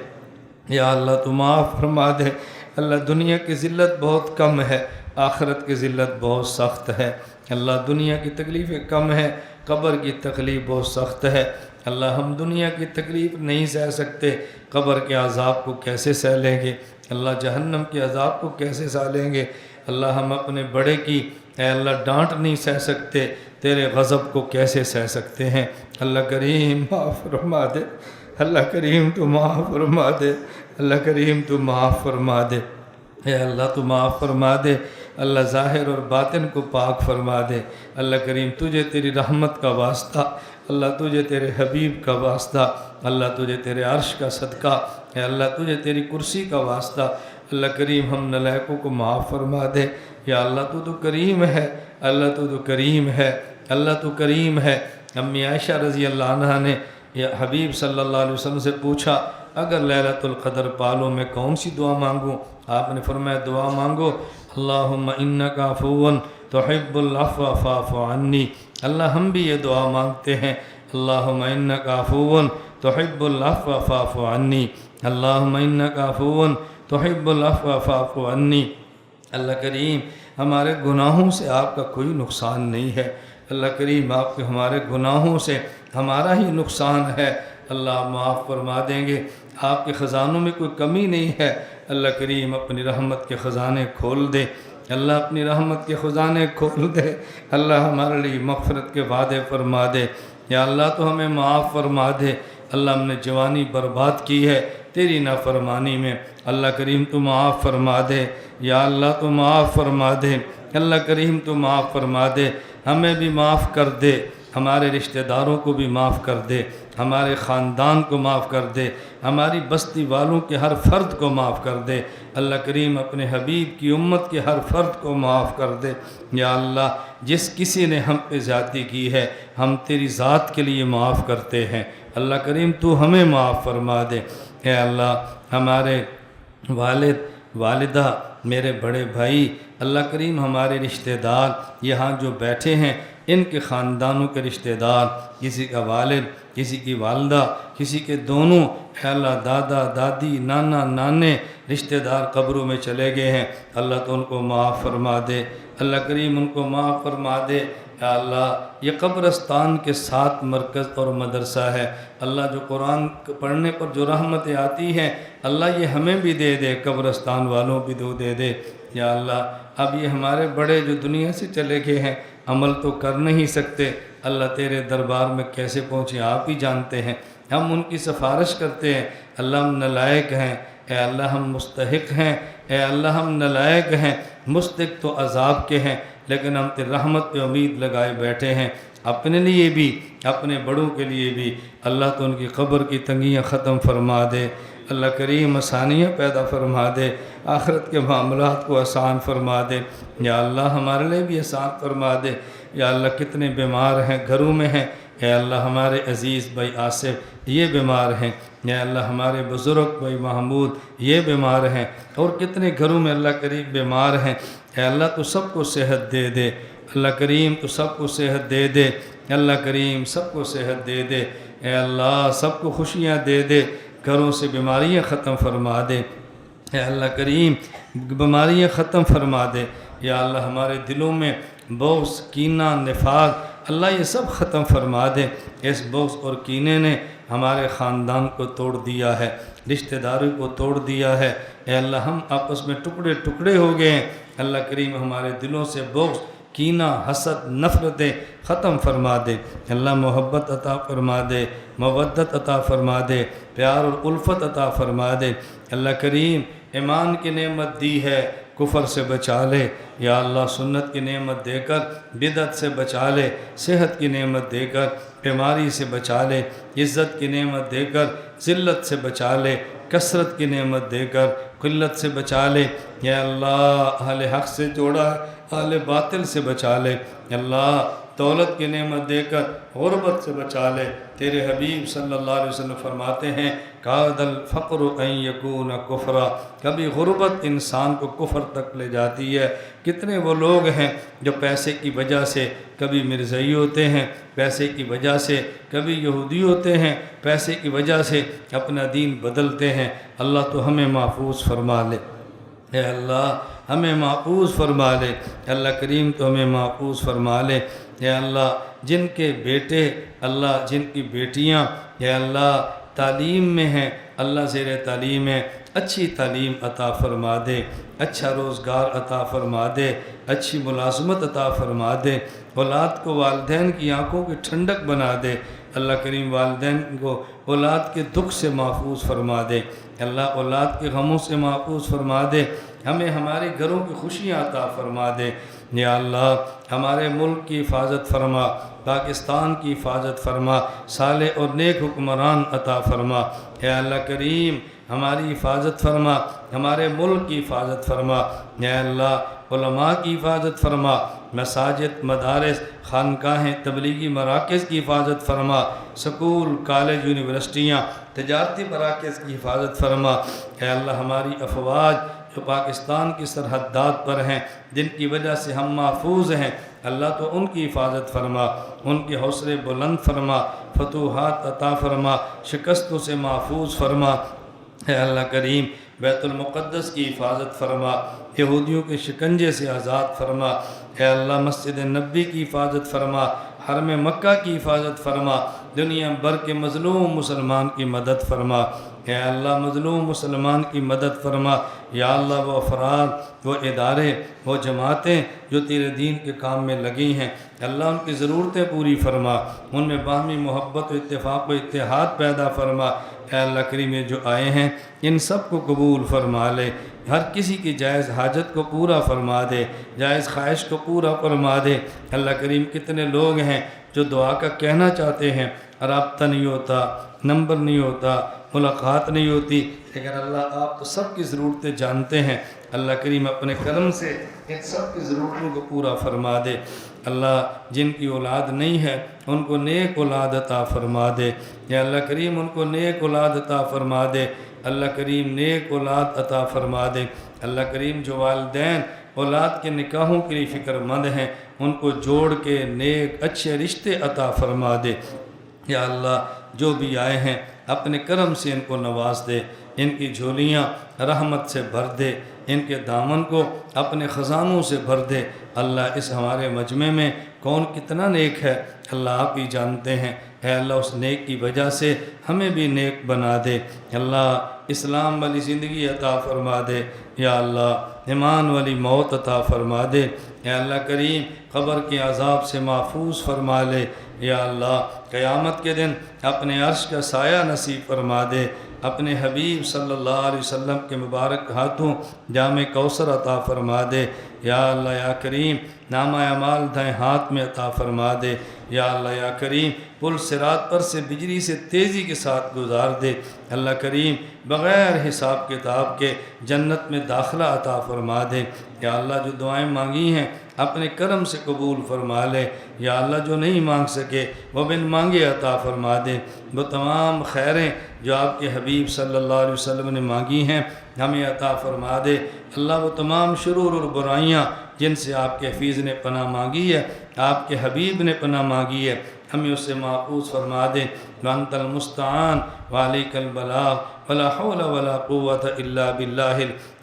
یا اللہ تو معاف فرما دے۔ اللہ دنیا کی ذلت بہت کم ہے، آخرت کی ذلت بہت سخت ہے۔ اللہ دنیا کی تکلیفیں کم ہیں، قبر کی تکلیف بہت سخت ہے۔ اللہ ہم دنیا کی تکلیف نہیں سہ سکتے، قبر کے عذاب کو کیسے سہ لیں گے؟ اللہ جہنم کے عذاب کو کیسے سہ لیں گے؟ اللہ ہم اپنے بڑے کی اے اللہ ڈانٹ نہیں سہ سکتے، تیرے غضب کو کیسے سہ سکتے ہیں؟ اللہ کریم معاف فرما دے، اللہ کریم تو معاف فرما دے، اللہ کریم تو معاف فرما دے، اے اللہ تو معاف فرما دے۔ اللہ ظاہر اور باطن کو پاک فرما دے۔ اللہ کریم تجھے تیری رحمت کا واسطہ، اللہ تجھے تیرے حبیب کا واسطہ، اللہ تجھے تیرے عرش کا صدقہ، اے اللہ تجھے تیری کرسی کا واسطہ، اللہ کریم ہم نالائقوں کو معاف فرما دے۔ یا اللہ تو کریم ہے، اللہ تو کریم ہے، اللہ تو کریم ہے۔ امی عائشہ رضی اللہ عنہ نے یا حبیب صلی اللہ علیہ وسلم سے پوچھا اگر لیلۃ القدر پالوں میں کون سی دعا مانگوں؟ آپ نے فرمایا دعا مانگو اللہم انک عفو تحب العفو فاعف عنی۔ اللہ ہم بھی یہ دعا مانگتے ہیں، اللہم انک عفو تحب العفو فاعف عنی، اللہم انک عفو تحب العفو فاعف عنی۔ اللہ کریم ہمارے گناہوں سے آپ کا کوئی نقصان نہیں ہے، اللہ کریم آپ کے ہمارے گناہوں سے ہمارا ہی نقصان ہے، اللہ معاف فرما دیں گے۔ آپ کے خزانوں میں کوئی کمی نہیں ہے، اللہ کریم اپنی رحمت کے خزانے کھول دے، اللہ اپنی رحمت کے خزانے کھول دے، اللہ ہمارے لیے مغفرت کے وعدے فرما دے۔ یا اللہ تو ہمیں معاف فرما دے، اللہ ہم نے جوانی برباد کی ہے تیری نافرمانی میں، اللہ کریم تو معاف فرما دے، یا اللہ تو معاف فرما دے، اللہ کریم تو معاف فرما دے، ہمیں بھی معاف کر دے، ہمارے رشتہ داروں کو بھی معاف کر دے، ہمارے خاندان کو معاف کر دے، ہماری بستی والوں کے ہر فرد کو معاف کر دے، اللہ کریم اپنے حبیب کی امت کے ہر فرد کو معاف کر دے۔ یا اللہ جس کسی نے ہم پہ زیادتی کی ہے ہم تیری ذات کے لیے معاف کرتے ہیں، اللہ کریم تو ہمیں معاف فرما دے۔ اے اللہ ہمارے والد والدہ میرے بڑے بھائی، اللہ کریم ہمارے رشتہ دار یہاں جو بیٹھے ہیں ان کے خاندانوں کے رشتہ دار، کسی کا والد کسی کی والدہ کسی کے دونوں، اے اللہ دادا دادی نانا نانے رشتہ دار قبروں میں چلے گئے ہیں، اللہ تو ان کو معاف فرما دے، اللہ کریم ان کو معاف فرما دے۔ یا اللہ یہ قبرستان کے ساتھ مرکز اور مدرسہ ہے، اللہ جو قرآن پڑھنے پر جو رحمتیں آتی ہیں اللہ یہ ہمیں بھی دے دے، قبرستان والوں بھی دے دے۔ یا اللہ اب یہ ہمارے بڑے جو دنیا سے چلے گئے ہیں عمل تو کر نہیں سکتے، اللہ تیرے دربار میں کیسے پہنچے آپ ہی جانتے ہیں، ہم ان کی سفارش کرتے ہیں، اللہ ہم نالائق ہیں، اے اللہ ہم مستحق ہیں، اے اللہ ہم نالائق ہیں، مستحق تو عذاب کے ہیں، لیکن ہم تیری رحمت پہ امید لگائے بیٹھے ہیں، اپنے لیے بھی اپنے بڑوں کے لیے بھی۔ اللہ تو ان کی قبر کی تنگیاں ختم فرما دے، اللہ کریم آسانیاں پیدا فرما دے، آخرت کے معاملات کو آسان فرما دے، یا اللہ ہمارے لیے بھی آسان فرما دے۔ یا اللہ کتنے بیمار ہیں گھروں میں ہیں، اے اللہ ہمارے عزیز بھائی آصف یہ بیمار ہیں، یا اللہ ہمارے بزرگ بھائی محمود یہ بیمار ہیں، اور کتنے گھروں میں اللہ کریم بیمار ہیں، اے اللہ تو سب کو صحت دے دے، اللہ کریم تو سب کو صحت دے دے، اللہ کریم سب کو صحت دے دے، اے اللہ سب کو خوشیاں دے دے، گھروں سے بیماریاں ختم فرما دے، اے اللہ کریم بیماریاں ختم فرما دے، یا اللہ ہمارے دلوں میں بغض کینہ نفاق اللہ یہ سب ختم فرما دے۔ اس بغض اور کینے نے ہمارے خاندان کو توڑ دیا ہے، رشتہ داری کو توڑ دیا ہے، اے اللہ ہم آپس میں ٹکڑے ٹکڑے ہو گئے ہیں، اللہ کریم ہمارے دلوں سے بغض کینہ حسد نفرتیں ختم فرما دے، اللہ محبت عطا فرما دے، مودت عطا فرما دے، پیار اور الفت عطا فرما دے، اللہ کریم ایمان کی نعمت دی ہے، کفر سے بچا لے، یا اللہ سنت کی نعمت دے کر بدعت سے بچا لے، صحت کی نعمت دے کر بیماری سے بچا لے، عزت کی نعمت دے کر ذلت سے بچا لے، کثرت کی نعمت دے کر قلت سے بچا لے، یا اللہ اہل حق سے جوڑا اہل باطل سے بچا لے، اللہ دولت کی نعمت دے کر غربت سے بچا لے۔ تیرے حبیب صلی اللہ علیہ وسلم فرماتے ہیں کاد الفقر ان یکون کفرا، کبھی غربت انسان کو کفر تک لے جاتی ہے۔ کتنے وہ لوگ ہیں جو پیسے کی وجہ سے کبھی مرزائی ہوتے ہیں، پیسے کی وجہ سے کبھی یہودی ہوتے ہیں، پیسے کی وجہ سے اپنا دین بدلتے ہیں۔ اللہ تو ہمیں محفوظ فرما لے، اے اللہ ہمیں محفوظ فرما لے، اللہ کریم تو ہمیں محفوظ فرما لے، اے اللہ جن کے بیٹے اللہ جن کی بیٹیاں اے اللہ تعلیم میں ہیں، اللہ زیر تعلیم ہے، اچھی تعلیم عطا فرما دے، اچھا روزگار عطا فرما دے، اچھی ملازمت عطا فرما دے، اولاد کو والدین کی آنکھوں کی ٹھنڈک بنا دے، اللہ کریم والدین کو اولاد کے دکھ سے محفوظ فرما دے، اللہ اولاد کے غموں سے محفوظ فرما دے، ہمیں ہمارے گھروں کی خوشیاں عطا فرما دے، یا اللہ ہمارے ملک کی حفاظت فرما، پاکستان کی حفاظت فرما، صالح اور نیک حکمران عطا فرما، اے اللہ کریم ہماری حفاظت فرما، ہمارے ملک کی حفاظت فرما، اے اللہ علماء کی حفاظت فرما، مساجد مدارس خانقاہیں تبلیغی مراکز کی حفاظت فرما، سکول کالج یونیورسٹیاں تجارتی مراکز کی حفاظت فرما، اے اللہ ہماری افواج جو پاکستان کی سرحدات پر ہیں جن کی وجہ سے ہم محفوظ ہیں، اللہ تو ان کی حفاظت فرما، ان کے حوصلے بلند فرما، فتوحات عطا فرما، شکستوں سے محفوظ فرما، اے اللہ کریم بیت المقدس کی حفاظت فرما، یہودیوں کے شکنجے سے آزاد فرما، اے اللہ مسجد نبی کی حفاظت فرما، حرم مکہ کی حفاظت فرما، دنیا بھر کے مظلوم مسلمان کی مدد فرما، اے اللہ مظلوم مسلمان کی مدد فرما، یا اللہ وہ افراد وہ ادارے وہ جماعتیں جو تیرے دین کے کام میں لگی ہیں، اللہ ان کی ضرورتیں پوری فرما، ان میں باہمی محبت و اتفاق و اتحاد پیدا فرما، اے اللہ کریم یہ جو آئے ہیں ان سب کو قبول فرما لے، ہر کسی کی جائز حاجت کو پورا فرما دے، جائز خواہش کو پورا فرما دے، اللہ کریم کتنے لوگ ہیں جو دعا کا کہنا چاہتے ہیں، رابطہ نہیں ہوتا، نمبر نہیں ہوتا، ملاقات نہیں ہوتی، لیکن اللہ آپ تو سب کی ضرورتیں جانتے ہیں، اللہ کریم اپنے کرم سے ان سب کی ضرورتوں کو پورا فرما دے، اللہ جن کی اولاد نہیں ہے ان کو نیک اولاد عطا فرما دے، یا اللہ کریم ان کو نیک اولاد عطا فرما دے، اللہ کریم نیک اولاد عطا فرما دے، اللہ کریم جو والدین اولاد کے نکاحوں کے لیے فکر مند ہیں ان کو جوڑ کے نیک اچھے رشتے عطا فرما دے، یا اللہ جو بھی آئے ہیں اپنے کرم سے ان کو نواز دے، ان کی جھولیاں رحمت سے بھر دے، ان کے دامن کو اپنے خزانوں سے بھر دے، اللہ اس ہمارے مجمع میں کون کتنا نیک ہے اللہ آپ ہی جانتے ہیں، اے اللہ اس نیک کی وجہ سے ہمیں بھی نیک بنا دے، اللہ اسلام والی زندگی عطا فرما دے، یا اللہ ایمان والی موت عطا فرما دے، اے اللہ کریم قبر کے عذاب سے محفوظ فرما لے، یا اللہ قیامت کے دن اپنے عرش کا سایہ نصیب فرما دے، اپنے حبیب صلی اللہ علیہ وسلم کے مبارک ہاتھوں جام کوثر عطا فرما دے، یا اللہ یا کریم نامہ اعمال دائیں ہاتھ میں عطا فرما دے، یا اللہ یا کریم پل صراط پر سے بجلی سے تیزی کے ساتھ گزار دے، اللہ کریم بغیر حساب کتاب کے جنت میں داخلہ عطا فرما دے، یا اللہ جو دعائیں مانگی ہیں اپنے کرم سے قبول فرما لے، یا اللہ جو نہیں مانگ سکے وہ بن مانگے عطا فرما دے، وہ تمام خیریں جو آپ کے حبیب صلی اللہ علیہ وسلم نے مانگی ہیں ہمیں عطا فرما دے، اللہ وہ تمام شرور اور برائیاں جن سے آپ کے حفیظ نے پناہ مانگی ہے، آپ کے حبیب نے پناہ مانگی ہے، ہمیں اس سے محفوظ فرما دے، وانت المستعان وعلیک البلاغ ولا حول ولا قوت الا باللہ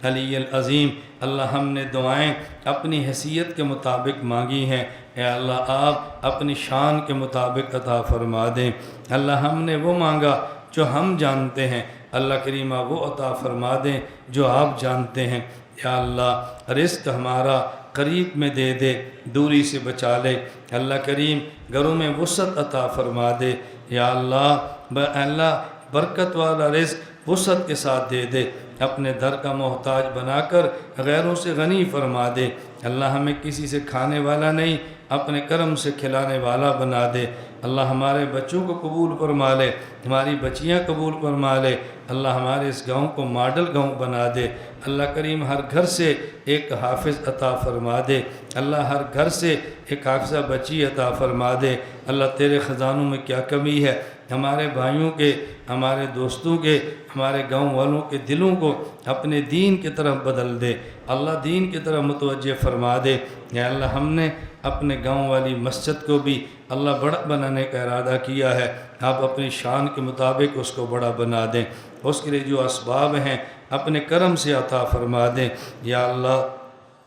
العلی العظیم۔ اللہ ہم نے دعائیں اپنی حیثیت کے مطابق مانگی ہیں، اے اللہ آپ اپنی شان کے مطابق عطا فرما دیں، اللہ ہم نے وہ مانگا جو ہم جانتے ہیں، اللہ کریمہ وہ عطا فرما دیں جو آپ جانتے ہیں، یا اللہ رزق ہمارا قریب میں دے دے، دوری سے بچا لے، اللہ کریم گھروں میں وسعت عطا فرما دے، یا اللہ برکت والا رزق وسعت کے ساتھ دے دے، اپنے در کا محتاج بنا کر غیروں سے غنی فرما دے، اللہ ہمیں کسی سے کھانے والا نہیں اپنے کرم سے کھلانے والا بنا دے، اللہ ہمارے بچوں کو قبول فرما لے، ہماری بچیاں قبول فرما لے، اللہ ہمارے اس گاؤں کو ماڈل گاؤں بنا دے، اللہ کریم ہر گھر سے ایک حافظ عطا فرما دے، اللہ ہر گھر سے ایک حافظہ بچی عطا فرما دے، اللہ تیرے خزانوں میں کیا کمی ہے، ہمارے بھائیوں کے، ہمارے دوستوں کے، ہمارے گاؤں والوں کے دلوں کو اپنے دین کی طرف بدل دے، اللہ دین کی طرف متوجہ فرما دے، یا اللہ ہم نے اپنے گاؤں والی مسجد کو بھی اللہ بڑا بنانے کا ارادہ کیا ہے، آپ اپنی شان کے مطابق اس کو بڑا بنا دیں، اس کے لیے جو اسباب ہیں اپنے کرم سے عطا فرما دیں، یا اللہ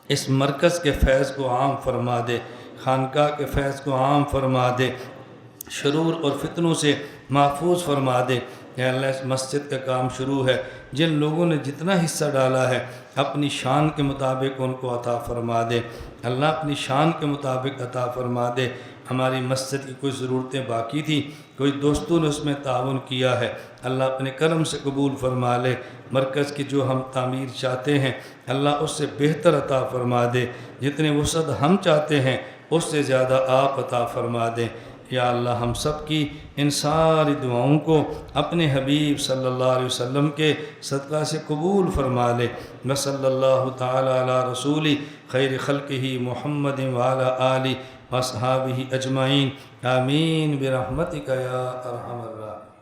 اس مرکز کے فیض کو عام فرما دے، خانقاہ کے فیض کو عام فرما دے، شرور اور فتنوں سے محفوظ فرما دے، یا اللہ اس مسجد کا کام شروع ہے، جن لوگوں نے جتنا حصہ ڈالا ہے اپنی شان کے مطابق ان کو عطا فرما دے، اللہ اپنی شان کے مطابق عطا فرما دے، ہماری مسجد کی کوئی ضرورتیں باقی تھیں، کوئی دوستوں نے اس میں تعاون کیا ہے، اللہ اپنے کرم سے قبول فرما لے، مرکز کی جو ہم تعمیر چاہتے ہیں اللہ اس سے بہتر عطا فرما دے، جتنے وسعت ہم چاہتے ہیں اس سے زیادہ آپ عطا فرما دیں، یا اللہ ہم سب کی ان ساری دعاؤں کو اپنے حبیب صلی اللہ علیہ وسلم کے صدقہ سے قبول فرما لے، وصلی اللہ تعالی علی رسول خیر خلقہ محمد وعلی آلہ واصحابہ اجمعین، آمین برحمتک یا ارحم الراحمین۔